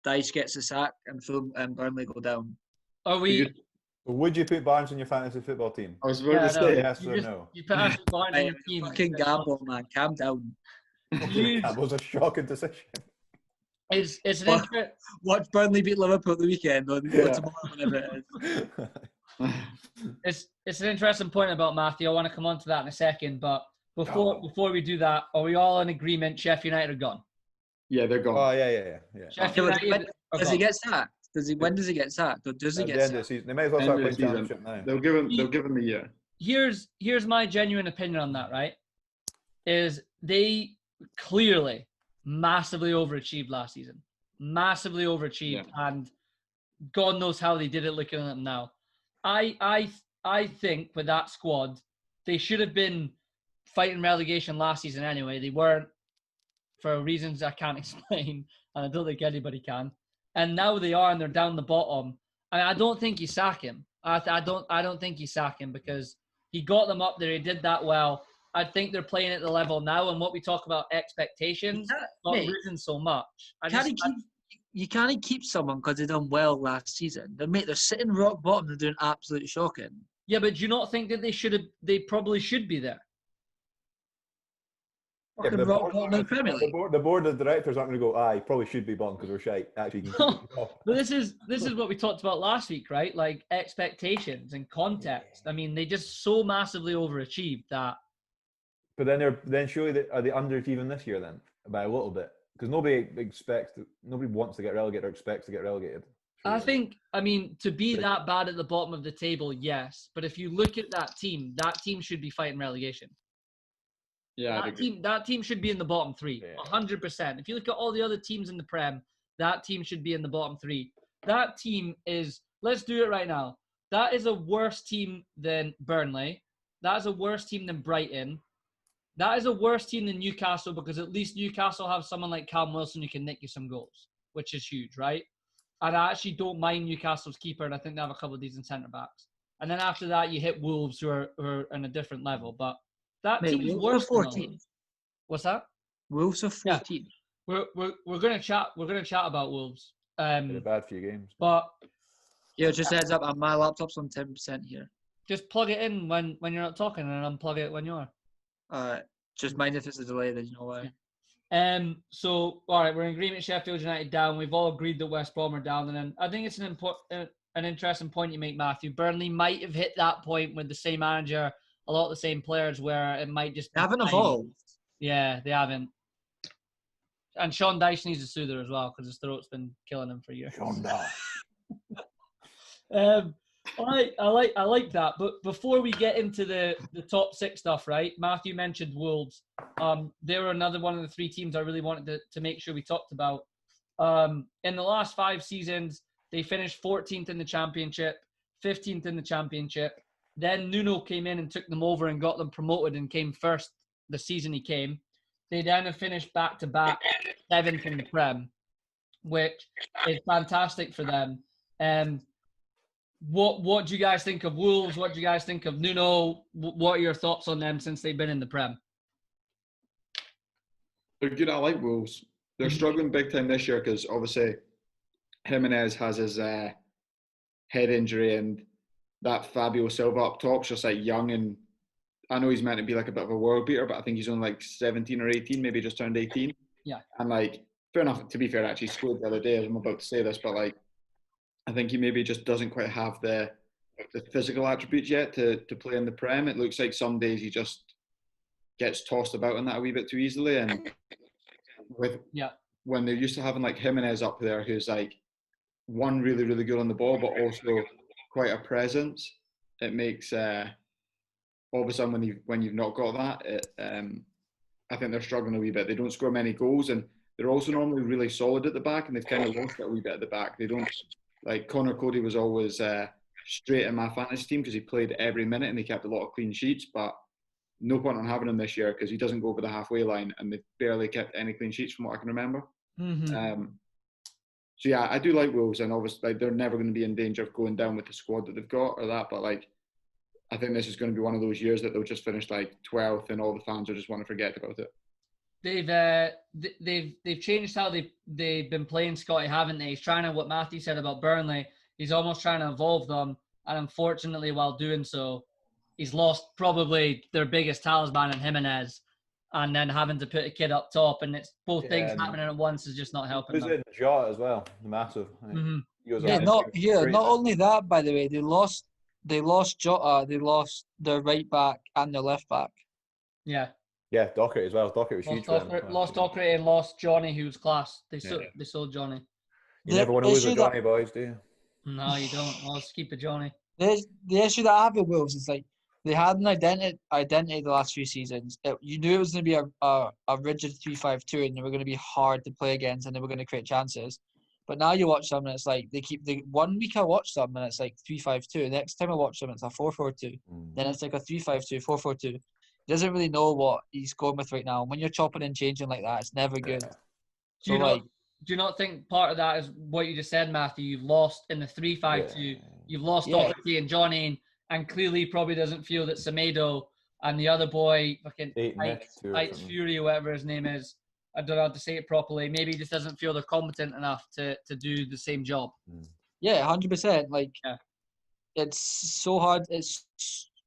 Dyche gets the sack and Fulham and Burnley go down. Are we? Would you put Barnes in your fantasy football team? I was about to say yes or no. You put Ashley Barnes in your team. Fucking gamble, man. Calm down. That was a shocking decision. It's an interest. Watch Burnley beat Liverpool the weekend or tomorrow, whenever it is. It's an interesting point about Matthew. I want to come on to that in a second, but before we do that, are we all in agreement Sheffield United are gone? Yeah, they're gone. Oh yeah. Sheffield United does he get sacked? When does he get sacked? Or does he get sacked? They might as well start playing championship now. They'll give him the year. Here's my genuine opinion on that, right? Is they clearly massively overachieved last season. Massively overachieved, and God knows how they did it looking at them now. I think with that squad, they should have been fighting relegation last season anyway. They weren't, for reasons I can't explain, and I don't think anybody can. And now they are, and they're down the bottom. And I don't think you sack him. I don't think you sack him because he got them up there. He did that well. I think they're playing at the level now. And what we talk about expectations, not risen so much. You can't keep someone because they done well last season. They're sitting rock bottom. They're doing absolutely shocking. Yeah, but do you not think that they probably should be there? Yeah, the board of directors aren't going to go, he probably should be bottom because we're shite. Actually, but this is what we talked about last week, right? Like expectations and context. I mean, they just so massively overachieved that. But then surely are they underachieving this year then by a little bit? Because nobody wants to get relegated or expects to get relegated. Surely. I mean, to be that bad at the bottom of the table, yes. But if you look at that team should be fighting relegation. Yeah, that team should be in the bottom three, 100%. If you look at all the other teams in the Prem, that team should be in the bottom three. That team is, let's do it right now. That is a worse team than Burnley. That is a worse team than Brighton. That is a worse team than Newcastle because at least Newcastle have someone like Callum Wilson who can nick you some goals, which is huge, right? And I actually don't mind Newcastle's keeper, and I think they have a couple of decent centre-backs. And then after that, you hit Wolves who are on a different level, but that team's worse than 14. What's that? Wolves are 14. Yeah. We're gonna chat. We're gonna chat about Wolves. A bad few games. But yeah, just heads up. My laptop's on 10% here. Just plug it in when you're not talking, and unplug it when you are. Just mind if it's a delay, then you know why. So all right, we're in agreement. Sheffield United down. We've all agreed that West Brom are down, and then I think it's an interesting point you make, Matthew. Burnley might have hit that point with the same manager. A lot of the same players where it might just... They haven't evolved. Yeah, they haven't. And Sean Dyche needs a soother as well because his throat's been killing him for years. Sean Dyche. I like that. But before we get into the top six stuff, right? Matthew mentioned Wolves. They were another one of the three teams I really wanted to make sure we talked about. In the last 5 seasons, they finished 14th in the Championship, 15th in the Championship. Then Nuno came in and took them over and got them promoted and came first the season he came. They then have finished back-to-back 7th in the Prem, which is fantastic for them. What do you guys think of Wolves? What do you guys think of Nuno? What are your thoughts on them since they've been in the Prem? They're good. I like Wolves. They're struggling big time this year because obviously Jimenez has his head injury, and that Fabio Silva up top's just like young, and I know he's meant to be like a bit of a world beater, but I think he's only like 17 or 18, maybe just turned 18. Yeah. And like, fair enough, to be fair, actually scored the other day as I'm about to say this, but like, I think he maybe just doesn't quite have the physical attributes yet to play in the Prem. It looks like some days he just gets tossed about in that a wee bit too easily. And when they're used to having like Jimenez up there, who's like one really, really good on the ball, but also quite a presence, it makes all of a sudden when you've not got that, I think they're struggling a wee bit. They don't score many goals, and they're also normally really solid at the back, and they've kind of lost it a wee bit at the back. They don't, like Connor Cody was always straight in my fantasy team because he played every minute and he kept a lot of clean sheets, but no point on having him this year because he doesn't go over the halfway line, and they've barely kept any clean sheets from what I can remember. Mm-hmm. So yeah, I do like Wolves, and obviously like, they're never going to be in danger of going down with the squad that they've got or that, but like I think this is going to be one of those years that they'll just finish like 12th and all the fans will just want to forget about it. They've changed how they've been playing, Scotty, haven't they? He's trying to, what Matthew said about Burnley, he's almost trying to evolve them, and unfortunately while doing so, he's lost probably their biggest talisman in Jimenez, and then having to put a kid up top, and it's both things happening at once is just not helping them. In Jota as well, massive. Not only that, by the way, they lost Jota, they lost their right back and their left back. Yeah, Docherty as well. Docherty was huge for them. Lost Docherty and lost Johnny, who was class. They sold Johnny. You never want to lose with Johnny, boys, do you? No, you don't. Let's keep it Johnny. The issue that I have with Wolves is like they had an identity the last few seasons. You knew it was going to be a rigid 3-5-2, and they were going to be hard to play against, and they were going to create chances. But now you watch them, and it's like one week I watch them, and it's like 3-5-2. The next time I watch them, it's a 4-4-2. Then it's like a 3-5-2, 4-4-2. He doesn't really know what he's going with right now. And when you're chopping and changing like that, it's never good. Do you not think part of that is what you just said, Matthew? You've lost in the 3-5-2. You've lost Docherty and Johnny, and clearly probably doesn't feel that Semedo and the other boy, fucking Ike Fury or whatever his name is, I don't know how to say it properly. Maybe he just doesn't feel they're competent enough to do the same job. Yeah, 100%. Like, it's so hard. It's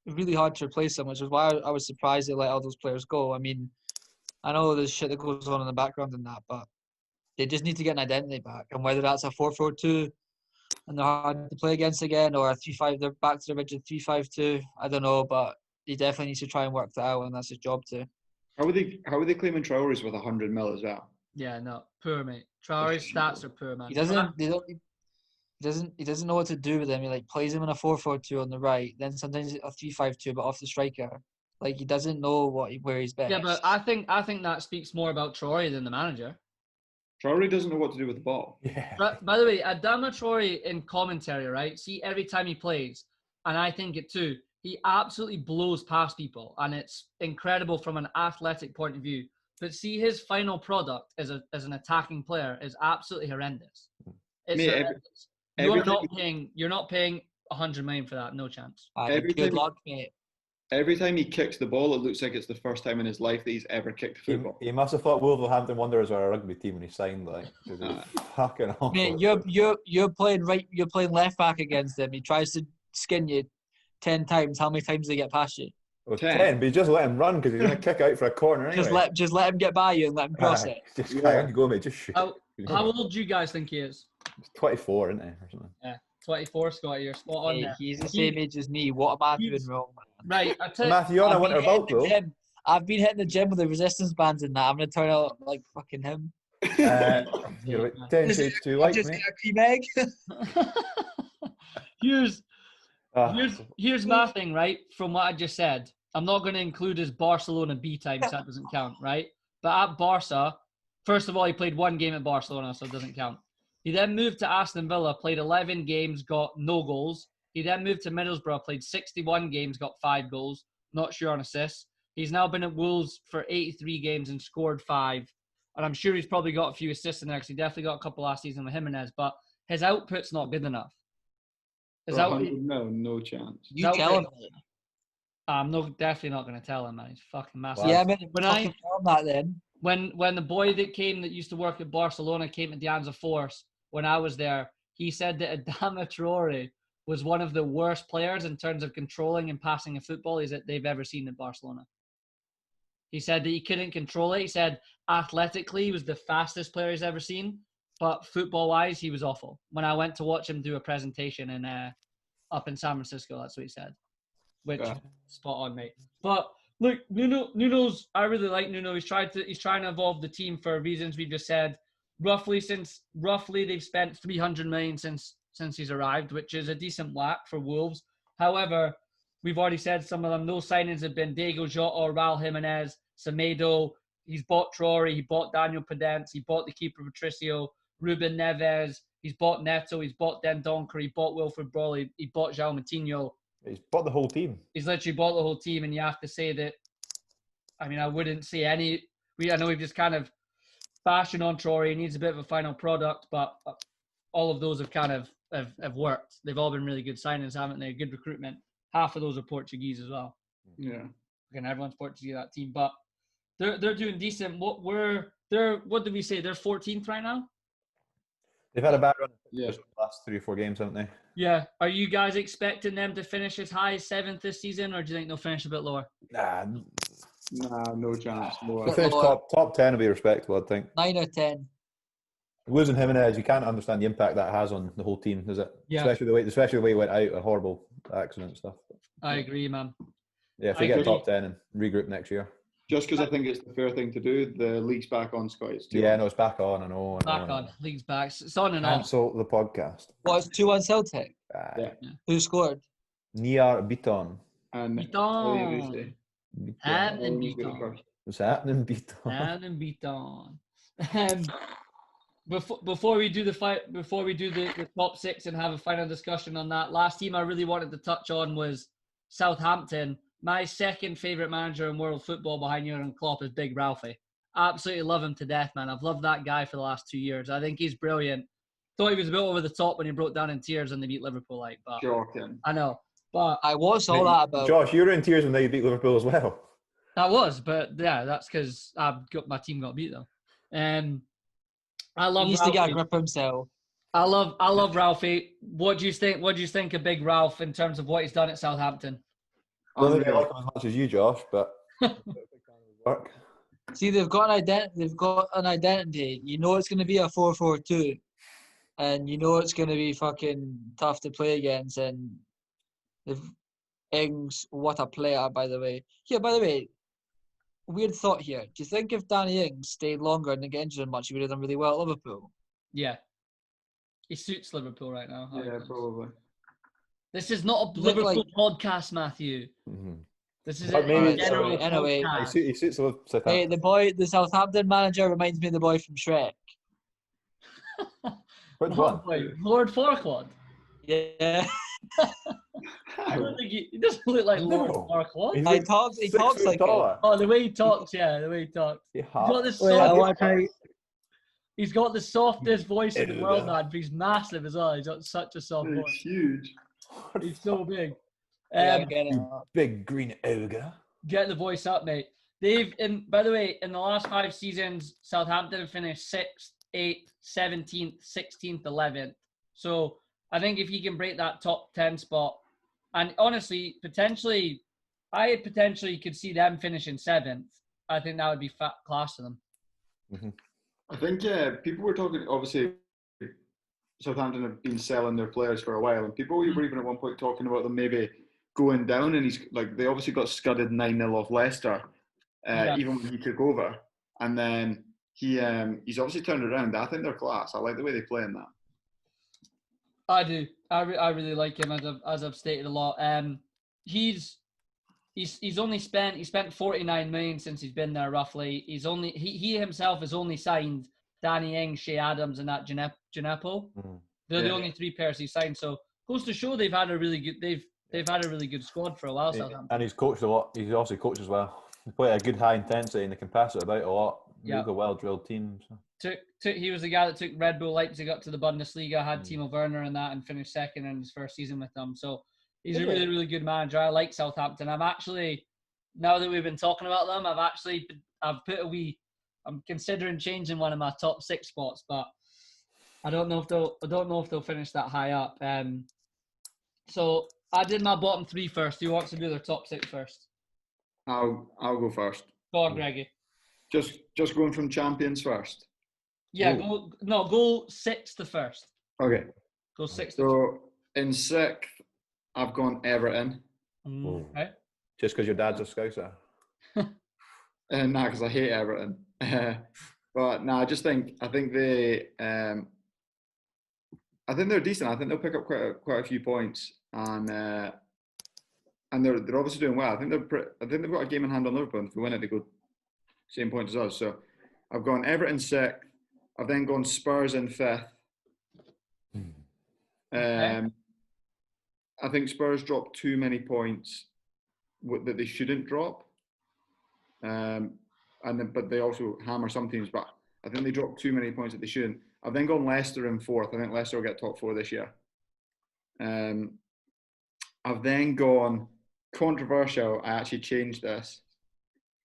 really hard to replace them, which is why I was surprised they let all those players go. I mean, I know there's shit that goes on in the background and that, but they just need to get an identity back. And whether that's a 4-4-2 and they're hard to play against again, or a 3-5, they're back to the rigid 3-5-2, I don't know, but he definitely needs to try and work that out, and that's his job too. How are they claiming Traore's with 100 mil as well? Yeah, no, poor mate. Traore's stats are poor, man. He doesn't know what to do with him. He like plays him in a 4-4-2 on the right, then sometimes a 3-5-2, but off the striker. Like he doesn't know where he's best. Yeah, but I think that speaks more about Traore than the manager. Traore doesn't know what to do with the ball. Yeah. But, by the way, Adama Traore in commentary, right? See, every time he plays, and I think it too, he absolutely blows past people, and it's incredible from an athletic point of view. But see, his final product as an attacking player is absolutely horrendous. It's horrendous. You're not paying 100 million for that. No chance. Good luck, mate. Every time he kicks the ball, it looks like it's the first time in his life that he's ever kicked a football. He must have thought Wolverhampton Wanderers were a rugby team when he signed, like, fucking awful. Mate, you're playing left back against him. He tries to skin you 10 times. How many times do they get past you? Well, 10, but you just let him run because he's going to kick out for a corner anyway. Just let him get by you and let him cross it. Just go, mate. Just shoot. How old do you guys think he is? He's 24, isn't he? Or something. Yeah, 24, Scotty. You're spot on there. He's the same age as me. What am I doing wrong, man? Right, Matthew, you're on a winter boat, though. I've been hitting the gym with the resistance bands and that. I'm going to turn out like fucking him. You're about 10 shades too light, just mate. get a cream egg. Here's my thing, right? From what I just said, I'm not going to include his Barcelona B time, so that doesn't count, right? But at Barca, first of all, he played one game at Barcelona, so it doesn't count. He then moved to Aston Villa, played 11 games, got no goals. He then moved to Middlesbrough, played 61 games, got 5 goals. Not sure on assists. He's now been at Wolves for 83 games and scored 5. And I'm sure he's probably got a few assists in there because he definitely got a couple last season with Jimenez. But his output's not good enough. No chance. You tell him. I'm definitely not going to tell him, man. He's fucking massive. Yeah, I mean, tell him that then. When the boy that used to work at Barcelona came to the Anza Force, when I was there. He said that Adama Traore was one of the worst players in terms of controlling and passing a football that they've ever seen in Barcelona. He said that he couldn't control it. He said athletically he was the fastest player he's ever seen, but football-wise he was awful. When I went to watch him do a presentation up in San Francisco, that's what he said. Which spot on, mate. But look, Nuno's. I really like Nuno. He's trying to evolve the team for reasons we just said. Roughly they've spent 300 million since he's arrived, which is a decent whack for Wolves. However, we've already said some of them. No signings have been Diego Jota, Raul Jimenez, Semedo. He's bought Traore. He bought Daniel Podence. He bought the keeper Patricio, Ruben Neves. He's bought Neto. He's bought Dendoncker. He bought Wilfred Brawley. He bought João Moutinho. He's bought the whole team. He's literally bought the whole team, and you have to say that. I mean, I wouldn't say any. I know we've just kind of bashing on Traore. He needs a bit of a final product, but all of those have kind of have worked. They've all been really good signings, haven't they? Good recruitment. Half of those are Portuguese as well. Yeah. Again, everyone's Portuguese that team, but they're doing decent. What did we say? They're 14th right now. They've had a bad run Yeah. the last 3 or 4 games, haven't they? Yeah. Are you guys expecting them to finish as high as 7th this season, or do you think they'll finish a bit lower? Nah, No chance. No. they finish top 10 will be respectable, I think. 9 or 10. Losing Jimenez, you can't understand the impact that has on the whole team, does it? Yeah. Especially the way he went out, a horrible accident and stuff. I agree, man. Yeah, if they I get agree. top 10 and regroup next year. Just because I think it's the fair thing to do, the league's back on Sky. It's Yeah, no, it's back on. I know. Back on. League's back. It's on and off. Cancel the podcast. What, it's 2-1 Celtic? Yeah. Who scored? Niar Biton. And Beaton. Happening, Always good at Beaton. first. What's happening, Biton? Happening, Beaton. Before we do the top 6 and have a final discussion on that, last team I really wanted to touch on was Southampton. My second favourite manager in world football behind Jurgen Klopp is Big Ralphie. Absolutely love him to death, man. I've loved that guy for the last 2 years. I think he's brilliant. Thought he was a bit over the top when he broke down in tears when they beat Liverpool, but Shocking. I know. But What's all that about? Josh, you were in tears when they beat Liverpool as well. but yeah, that's because my team got beat though. I love. He needs to get a Ralphie. grip himself. I love Ralphie. What do you think? What do you think of Big Ralph in terms of what he's done at Southampton? I don't think I like him as much as you, Josh, but work. See, they've got an identity. You know it's going to be a 4-4-2, and you know it's going to be fucking tough to play against. And Ings, what a player, by the way. Here, by the way, weird thought here. Do you think if Danny Ings stayed longer and didn't get injured much, he would have done really well at Liverpool? Yeah, he suits Liverpool right now. Yeah, probably. This is not a Look Liverpool podcast, Matthew. Mm-hmm. This is But a maybe- general Anyway. podcast. He suits Southampton. Hey, the Southampton manager reminds me of the boy from Shrek. Which one? Lord Farquaad. Yeah. I don't think he doesn't look like Lord No. Farquaad. He's He talks 6 like foot it. taller. Oh, the way he talks, yeah, the way he talks. He He's got the Wait, I soft, watch how he's got the softest voice in the Yeah. world, man. But he's massive as well. He's got such a soft It's voice. huge. He's so big. Yeah, I get it. Big green ogre. Get the voice up, mate. By the way, in the last 5 seasons, Southampton have finished 6th, 8th, 17th, 16th, 11th. So I think if he can break that top 10 spot, and honestly, I potentially could see them finishing 7th. I think that would be fat class for them. I think people were talking. Obviously, Southampton have been selling their players for a while, and people were even at one point talking about them maybe going down. And they obviously got scudded 9-0 off Leicester, even when he took over. And then he's obviously turned around. I think they're class. I like the way they play in that. I do. I really like him, as I've stated a lot. He's only spent 49 million since he's been there roughly. He himself has only signed Danny Ings, Shea Adams, and that Gineppo. They're the only 3 players he signed. So goes to show they've had a really good squad for a while. Southampton. And he's coached a lot. He's also coached as well. They play a good high intensity and they can pass it about a lot. Yeah. He's a well-drilled team. So. He was the guy that took Red Bull Leipzig up to the Bundesliga, had Timo Werner in that, and finished 2nd in his first season with them. So he's a really, really good manager. I like Southampton. I'm actually, now that we've been talking about them, I'm considering changing one of my top 6 spots, but I don't know if they'll finish that high up. So I did my bottom three first. Who wants to do their top six first? I'll go first. Go on, Greggy. Just going from champions first. Yeah, go sixth to first. Okay. Go sixth. So in sixth, I've gone Everton. Okay. Just because your dad's a Scouser. Nah, because I hate Everton. But no, I think they're decent. I think they'll pick up quite a few points, and they're obviously doing well. I think they've got a game in hand on Liverpool. And if they win it, they go same point as us. So I've gone Everton sixth. I've then gone Spurs in fifth. I think Spurs dropped too many points that they shouldn't drop. But they also hammer some teams. But I think they dropped too many points that they shouldn't. I've then gone Leicester in fourth. I think Leicester will get top four this year. I've then gone controversial. I actually changed this.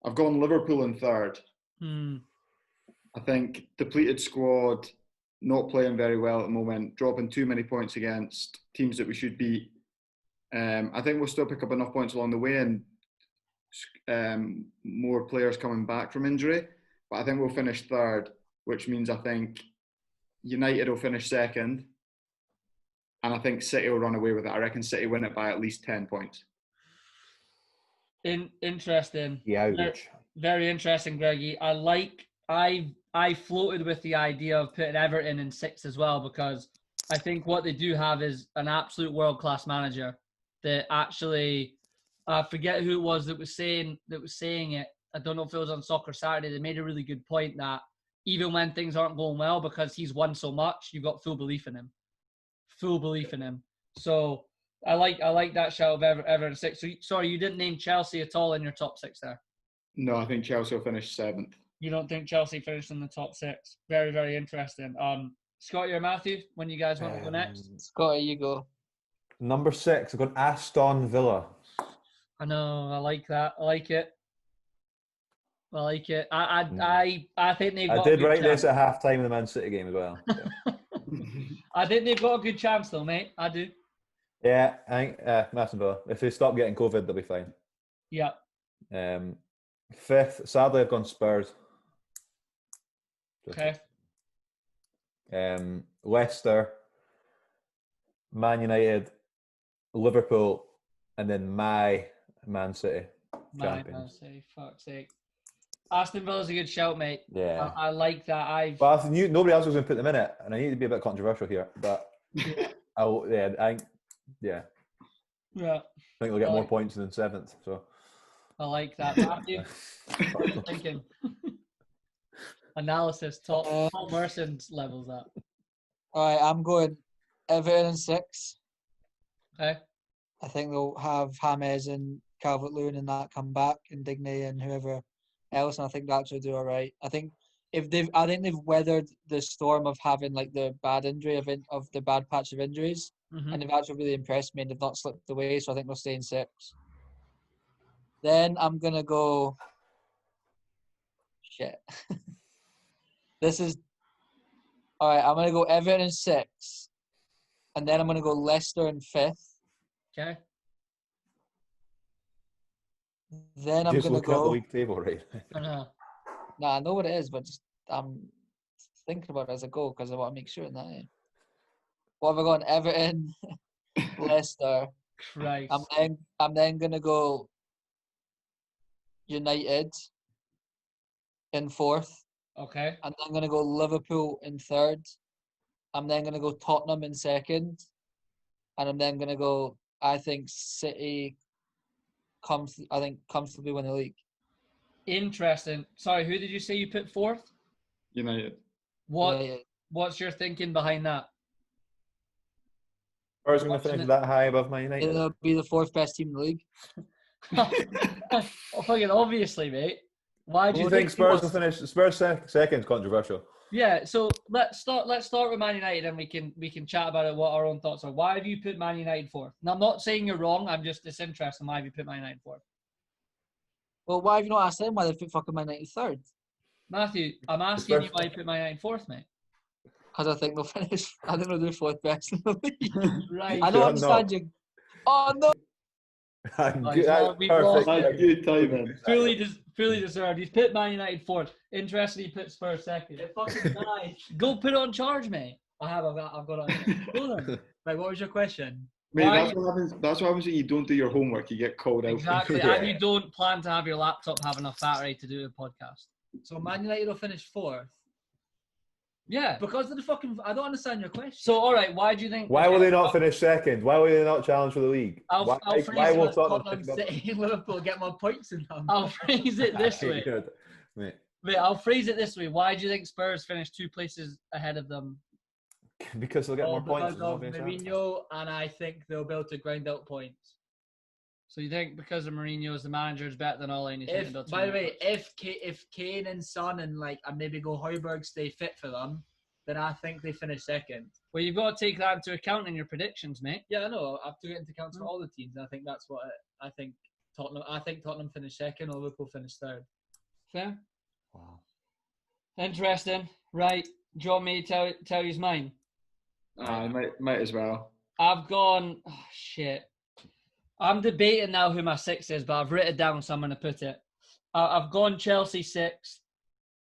I've gone Liverpool in third. I think depleted squad, not playing very well at the moment, dropping too many points against teams that we should beat. I think we'll still pick up enough points along the way and more players coming back from injury. But I think we'll finish third, which means I think United will finish second. And I think City will run away with it. I reckon City win it by at least 10 points. Interesting. Yeah. Very interesting, Greggy. I floated with the idea of putting Everton in sixth as well, because I think what they do have is an absolute world-class manager that actually, I forget who it was that was saying it. I don't know if it was on Soccer Saturday. They made a really good point that even when things aren't going well, because he's won so much, you've got full belief in him. So I like that shout of Everton six. So sorry, you didn't name Chelsea at all in your top six there. No, I think Chelsea will finish seventh. You don't think Chelsea finished in the top six? Very, very interesting. Scotty or Matthew, when you guys want to go next? Scotty, you go. Number 6, I've got Aston Villa. I know. I like that. I like it. I think they've got. I did write this at half-time in the Man City game as well. I think they've got a good chance, though, mate. I do. Yeah, I think Aston Villa. If they stop getting COVID, they'll be fine. Yeah. Fifth, sadly, I've gone Spurs. Okay. Leicester, Man United, Liverpool, and then my Man City. Man City, fuck's sake. Aston Villa's a good shout, mate. Yeah. I like that. But I knew nobody else was going to put them in it, and I need to be a bit controversial here. But Yeah. I think they'll get more points than seventh. So I like that. Matthew, what are you thinking? Analysis, top Merson's levels that. All right, I'm going Everton in 6. Okay. I think they'll have James and Calvert-Lewin and that come back, and Digne and whoever else, and I think that should do all right. I think they've weathered the storm of having like the bad injury of the bad patch of injuries, and they've actually really impressed me, and they've not slipped away. So I think they'll stay in 6. Then I'm gonna go. Shit. This is all right. I'm gonna go Everton in 6, and then I'm gonna go Leicester in 5th. Okay. Then I'm just gonna look at the go. league table, right? I know. Nah, I know what it is, but just I'm thinking about it as I go because I want to make sure of that. Yeah. What have I got? Everton, Leicester. Christ. I'm then gonna go United in 4th. Okay. And I'm gonna go Liverpool in 3rd. I'm then gonna go Tottenham in 2nd, and I'm then gonna go. I think City comfortably win the league. Interesting. Sorry, who did you say you put 4th? United. What's your thinking behind that? Spurs going to finish that high above Man United? They'll be the 4th best team in the league. Fucking obviously, mate. Why do you think Spurs will finish? Spurs second is controversial. Yeah, so let's start with Man United, and we can chat about it. What our own thoughts are. Why have you put Man United 4th? Now, I'm not saying you're wrong. I'm just disinterested in why have you put Man United 4th. Well, why have you not asked them why they put fucking Man United 3rd? Matthew, I'm asking you why you put Man United 4th, mate. because I think they'll finish. I think they'll do fourth best in the league. Right. I don't Sure understand you. Oh no! We've lost Perfect. it. Good timing. Fully deserved. He's put Man United fourth. Interesting, he put Spurs second. It fucking nice. Go put it on charge, mate. I've got it. Go then. Right, what was your question? Mate, Why- that's what happens. That's what happens when you don't do your homework. You get called out. Exactly. Yeah. And you don't plan to have your laptop have enough battery to do a podcast. So Man United will finish fourth Yeah. because of the fucking. I don't understand your question. So, all right, why do you think... Why will they not finish second? Why will they not challenge for the league? I'll why phrase will it Tottenham Tottenham pick them up? City and Liverpool get more points than them. I'll phrase it this way. Mate, Wait, I'll phrase it this way. Why do you think Spurs finished 2 places ahead of them? because they'll get more points. Because of Mourinho, and I think they'll be able to grind out points. So you think because of Mourinho as the manager is better than Ole? And he's If, built by the way, if Kane and Son and maybe go Højbjerg stay fit for them, then I think they finish second. Well, you've got to take that into account in your predictions, mate. Yeah, I know. I have to get into account for all the teams. And I think that's what I think. Tottenham finish second, or Liverpool finish third. Fair. Wow. Interesting. Right. Do you want me to tell you mine? Might as well. I've gone. Oh, shit. I'm debating now who my 6 is, but I've written it down, so I'm going to put it. I've gone Chelsea 6,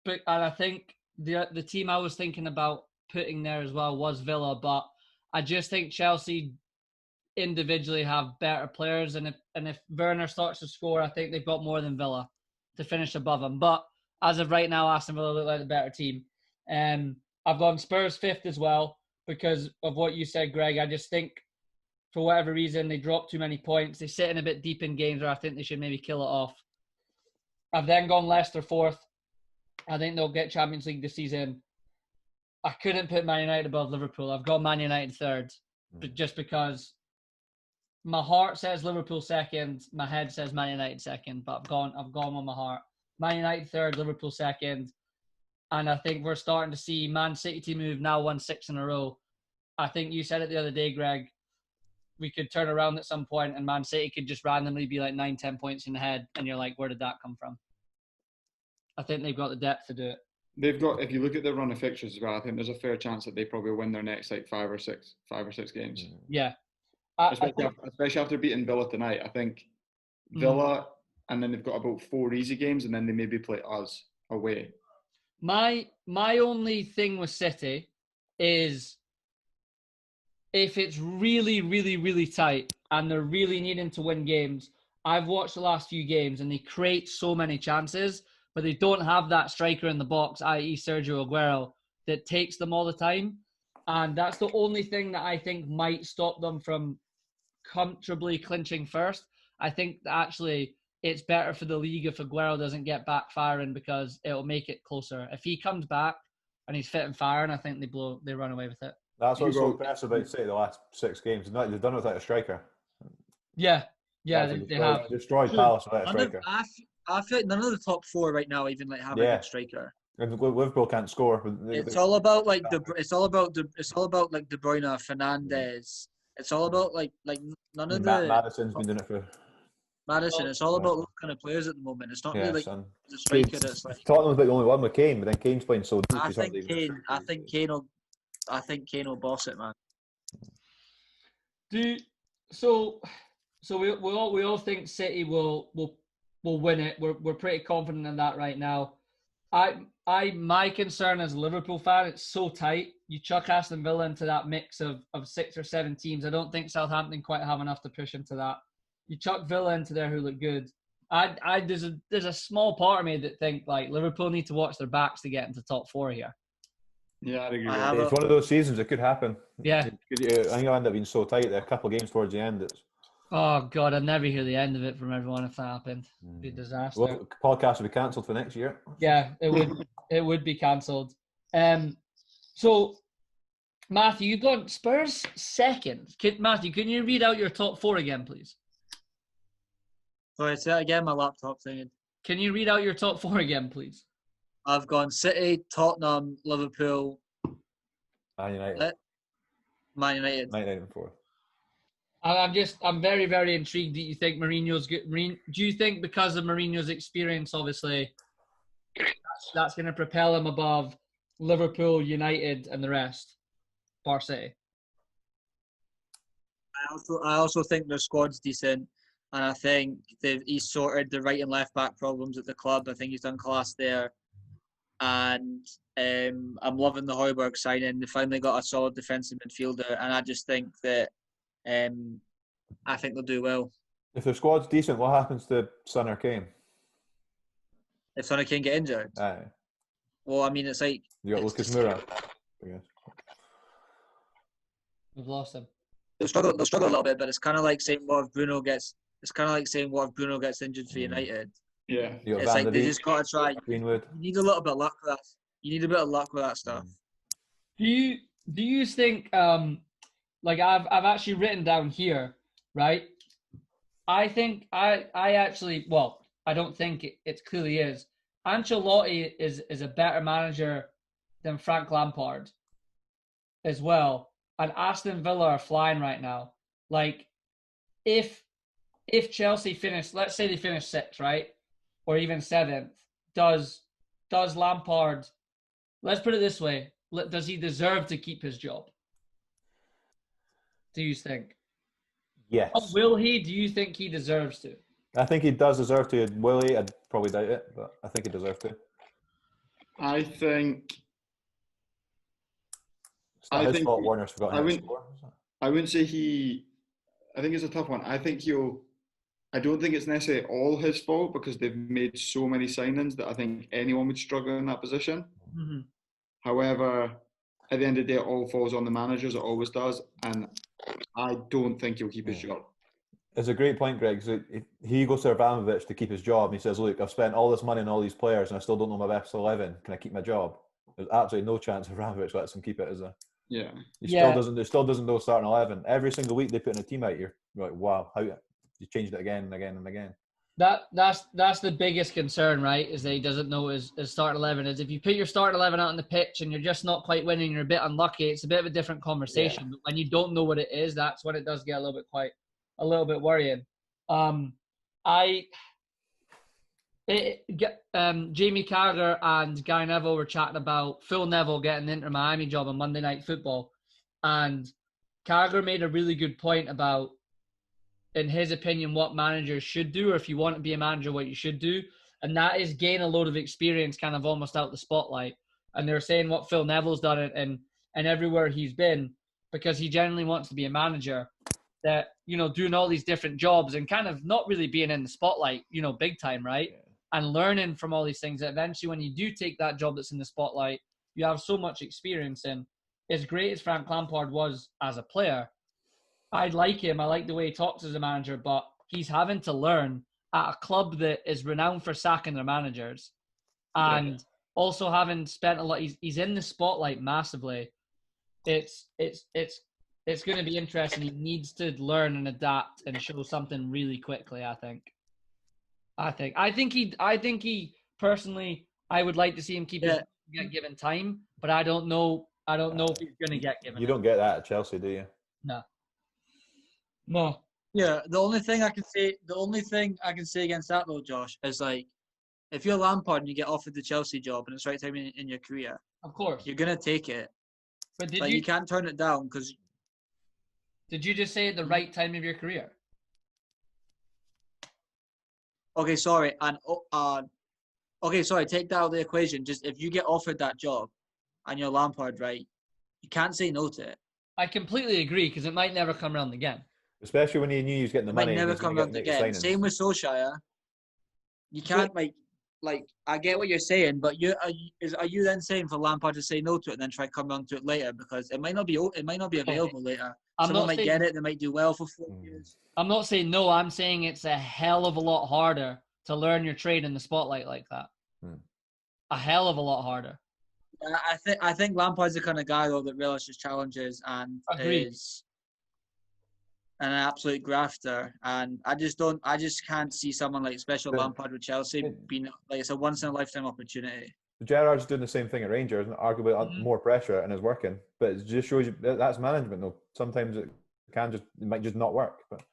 and I think the team I was thinking about putting there as well was Villa, but I just think Chelsea individually have better players, and if Werner starts to score, I think they've got more than Villa to finish above them. But as of right now, Aston Villa look like the better team. I've gone Spurs 5th as well because of what you said, Greg. I just think for whatever reason they drop too many points. They sit in a bit deep in games where I think they should maybe kill it off. I've then gone Leicester 4th. I think they'll get Champions League this season. I couldn't put Man United above Liverpool. I've got Man United 3rd, but just because my heart says Liverpool 2nd, my head says Man United 2nd, but I've gone with my heart. Man United 3rd, Liverpool 2nd, and I think we're starting to see Man City to move now 1-6 in a row. I think you said it the other day, Greg. We could turn around at some point and Man City could just randomly be like 9-10 points in the head, and you're like, where did that come from? I think they've got the depth to do it. They've got. If you look at their run of fixtures as well, I think there's a fair chance that they probably win their next like 5 or 6 games. Yeah. Especially after beating Villa tonight. I think Villa, and then they've got about 4 easy games, and then they maybe play us away. My only thing with City is if it's really, really, really tight and they're really needing to win games. I've watched the last few games and they create so many chances, but they don't have that striker in the box, i.e. Sergio Aguero, that takes them all the time. And that's the only thing that I think might stop them from comfortably clinching first. I think that actually it's better for the league if Aguero doesn't get back firing because it'll make it closer. If he comes back and he's fit and firing, I think they run away with it. That's what's so impressive about City the last 6 games. They've done it without a striker. Yeah, they have. Destroyed Palace without a striker. I feel like none of the top 4 right now even have a good striker. And Liverpool can't score. It's all about De Bruyne, Fernandes. It's all about like none of the Madison's been doing it for Madison. It's all about those kind of players at the moment. It's not really like the striker that's like. Tottenham's like the only one with Kane, but then Kane's playing so deep. I think Kane will boss it, man. So we all think City will win it. We're pretty confident in that right now. My concern as a Liverpool fan, it's so tight. You chuck Aston Villa into that mix of 6 or 7 teams. I don't think Southampton quite have enough to push into that. You chuck Villa into there who look good. There's a small part of me that think like Liverpool need to watch their backs to get into top 4 here. Yeah, I'd agree. It's one of those seasons. It could happen. Yeah, I think it'll end up being so tight. There are a couple of games towards the end. Oh God, I'd never hear the end of it from everyone if that happened. It'd be a disaster. Well, the podcast will be cancelled for next year. Yeah, it would. It would be cancelled. So, Matthew, you've got Spurs 2nd. Matthew, can you read out your top 4 again, please? Sorry, say that again. My laptop's thinking. Can you read out your top 4 again, please? I've gone City, Tottenham, Liverpool, Man United. Man United. 1994. I'm very, very intrigued that you think Mourinho's good. Do you think because of Mourinho's experience, obviously, that's going to propel him above Liverpool, United, and the rest, bar City. I also think their squad's decent, and I think he's sorted the right and left back problems at the club. I think he's done class there, and I'm loving the Højbjerg signing. They finally got a solid defensive midfielder, and I just think that I think they'll do well. If their squad's decent, what happens to Son or Kane? If Son or Kane get injured, Aye. well, I mean, it's like You got Lucas Moura, I guess. We've lost him. they'll struggle a little bit, but it's kind of like saying what if Bruno gets. It's kind of like saying what if Bruno gets injured for United. Yeah. You got It's Van like de they Beek, just got to try. Greenwood. You need a little bit of luck with that. You need a bit of luck with that stuff. Do you think like I've actually written down here, right? I think I actually, well, I don't think it clearly is. Ancelotti is a better manager than Frank Lampard as well. And Aston Villa are flying right now. Like if Chelsea finish, let's say they finish 6th, right? Or even 7th, does Lampard, let's put it this way, does he deserve to keep his job? Do you think? Yes. Or will he? Do you think he deserves to? I think he does deserve to. Will he? I'd probably doubt it, but I think he deserves to. I think. It's not I his think fault Warner's forgotten how to wouldn't- score. is it? I wouldn't say he. I think it's a tough one. I think he'll. I don't think it's necessarily all his fault because they've made so many signings that I think anyone would struggle in that position. Mm-hmm. However, at the end of the day, it all falls on the managers. It always does, and I don't think he'll keep his job. It's a great point, Greg. So if he goes to Abramovich to keep his job, and he says, "Look, I've spent all this money on all these players, and I still don't know my best 11. Can I keep my job?" There's absolutely no chance Abramovich lets him keep it as a. Yeah. He still doesn't know starting 11. Every single week they put in a team out. You're like, wow, how you changed it again and again and again. That's the biggest concern, right? Is that he doesn't know his start 11 is. If you put your start 11 out on the pitch and you're just not quite winning, you're a bit unlucky. It's a bit of a different conversation. Yeah. But when you don't know what it is, that's when it does get a little bit worrying. Jamie Carragher and Guy Neville were chatting about Phil Neville getting the Inter Miami job on Monday Night Football, and Carragher made a really good point about, in his opinion, what managers should do, or if you want to be a manager, what you should do, and that is gain a load of experience, kind of almost out the spotlight. And they're saying what Phil Neville's done and everywhere he's been, because he generally wants to be a manager, that, you know, doing all these different jobs and kind of not really being in the spotlight, you know, big time, right? Yeah. And learning from all these things that eventually when you do take that job that's in the spotlight, you have so much experience in. As great as Frank Lampard was as a player, I like him. I like the way he talks as a manager, but he's having to learn at a club that is renowned for sacking their managers, and also having spent a lot. He's in the spotlight massively. It's going to be interesting. He needs to learn and adapt and show something really quickly. I think he personally, I would like to see him get given time, but I don't know if he's going to get given. You don't get that at Chelsea, do you? No. Yeah, the only thing I can say against that though, Josh, is like, if you're Lampard and you get offered the Chelsea job and it's the right time in your career, Of course. you're gonna take it. But You can't turn it down because. Did you just say at the right time of your career? Okay, sorry, and take that out of the equation. Just if you get offered that job, and you're Lampard, right, you can't say no to it. I completely agree, because it might never come around again. Especially when he knew he was getting the It money. might never and he was come gonna around make again. signings. Same with Solskjaer. You can't like I get what you're saying, but are you then saying for Lampard to say no to it and then try to come around to it later, because it might not be available later. Someone might get it, they might do well for 4 years. I'm not saying no. I'm saying it's a hell of a lot harder to learn your trade in the spotlight like that. A hell of a lot harder. I think Lampard's the kind of guy though that relishes challenges and is an absolute grafter. And I just can't see someone like special Lampard with Chelsea being like, it's a once in a lifetime opportunity. Gerrard's doing the same thing at Rangers, and arguably more pressure, and is working. But it just shows you that's management, though. Sometimes it might just not work. But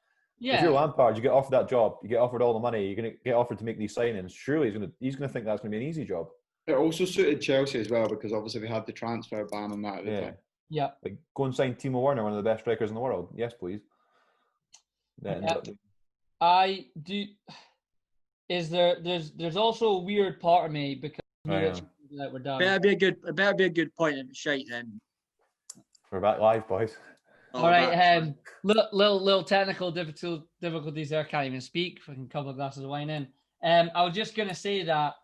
if you're Lampard, you get offered that job, you get offered all the money, you're going to get offered to make these signings. Surely he's going to think that's going to be an easy job. It also suited Chelsea as well because obviously they had the transfer ban and that at the Yeah. time. Yeah. Like, go and sign Timo Werner, one of the best strikers in the world. Yes, please. That ends Yeah. up. I do. There's also a weird part of me because I knew that we're done. It better be a good point if it's shite then. We're back live, boys. Oh, All right, that's fine. little technical difficulties there. Can't even speak. Fucking couple of glasses of wine in. I was just gonna say that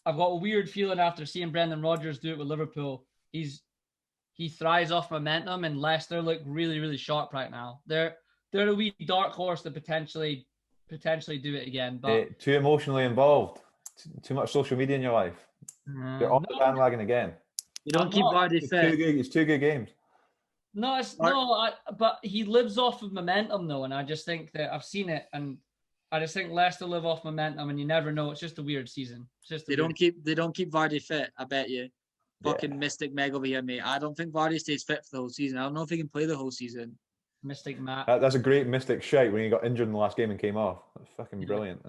I've got a weird feeling after seeing Brendan Rodgers do it with Liverpool. He thrives off momentum, and Leicester look really sharp right now. They're a wee dark horse to potentially do it again. But Too emotionally involved. Too much social media in your life. You're on the bandwagon again. You don't I'm keep not. Vardy fit. It's two good games. No, but he lives off of momentum though, and I just think that I've seen it, and I just think Leicester live off momentum, and you never know. It's just a weird season. They don't keep Vardy fit. I bet you. Fucking Mystic Meg over here, mate. I don't think Vardy stays fit for the whole season. I don't know if he can play the whole season. Mystic Matt. That's a great Mystic shout when he got injured in the last game and came off. That's fucking brilliant.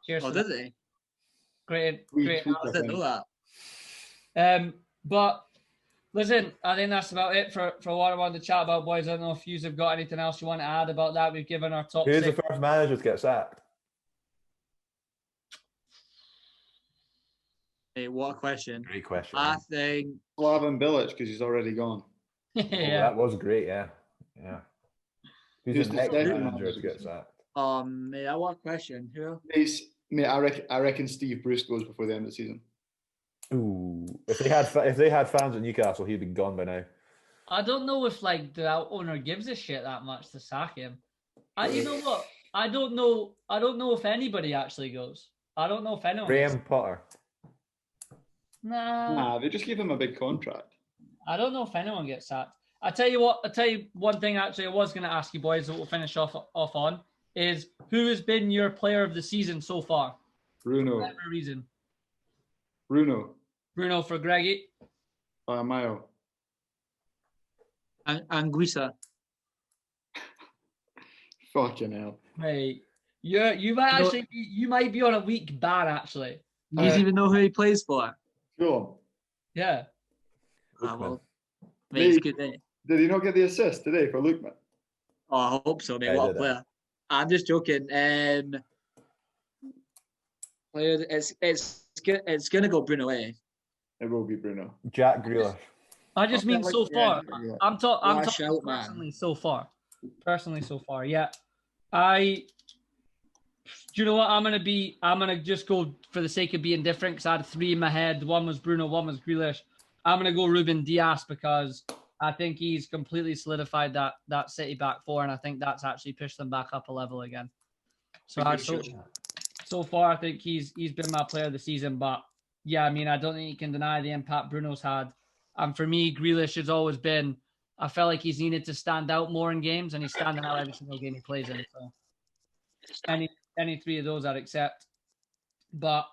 Cheers. Oh, did he? Great. I didn't know that. But listen, I think that's about it for what I wanted to chat about, boys. I don't know if you have got anything else you want to add about that. We've given our top Who's six. the first manager to get sacked? Hey, what a question. Great question. I think Slaven Bilic because he's already gone. Yeah. That was great, yeah. Who's Who's the the next second manager manager? to get sacked? mate, I want a question. Who? Mate, I reckon Steve Bruce goes before the end of the season. Ooh, if they had fans at Newcastle, he'd be gone by now. I don't know if like the owner gives a shit that much to sack him. You know what? I don't know if anybody actually goes. I don't know if anyone. Graham Potter. Nah, they just give him a big contract. I don't know if anyone gets sacked. I tell you one thing actually I was going to ask you boys that we'll finish off on is who has been your player of the season so far? Bruno. For whatever reason. Bruno for Greggy. Mayo. Anguissa. Fucking hell. Hey, you might be on a weak ban actually. Do you even know who he plays for? Go on. Yeah. Well, mate, he's good, eh? Did he not get the assist today for Lookman? Oh, I hope so, mate. Yeah, What a player. I'm just joking. Player, it's gonna go Bruno, eh? It will be Bruno. Jack Grealish. I just mean so far. I'm talking shout, personally so far. Yeah. Do you know what? I'm gonna just go for the sake of being different because I had three in my head. One was Bruno, one was Grealish. I'm gonna go Ruben Dias because I think he's completely solidified that City back four, and I think that's actually pushed them back up a level again. So far, I think he's been my player of the season. But yeah, I mean, I don't think you can deny the impact Bruno's had. And for me, Grealish has always been. I felt like he's needed to stand out more in games, and he's standing out every single game he plays in. So any three of those I'd accept. But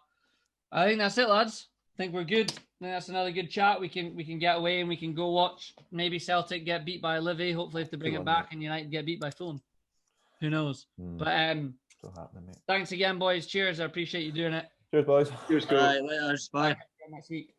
I think that's it, lads. I think we're good. I think that's another good chat. We can get away and we can go watch maybe Celtic get beat by Livy. Hopefully, if they bring it back, and United get beat by Fulham. Who knows? But Still happening, mate. thanks again, boys. Cheers. I appreciate you doing it. Cheers, boys. Cheers, All right, later. Bye. Next week.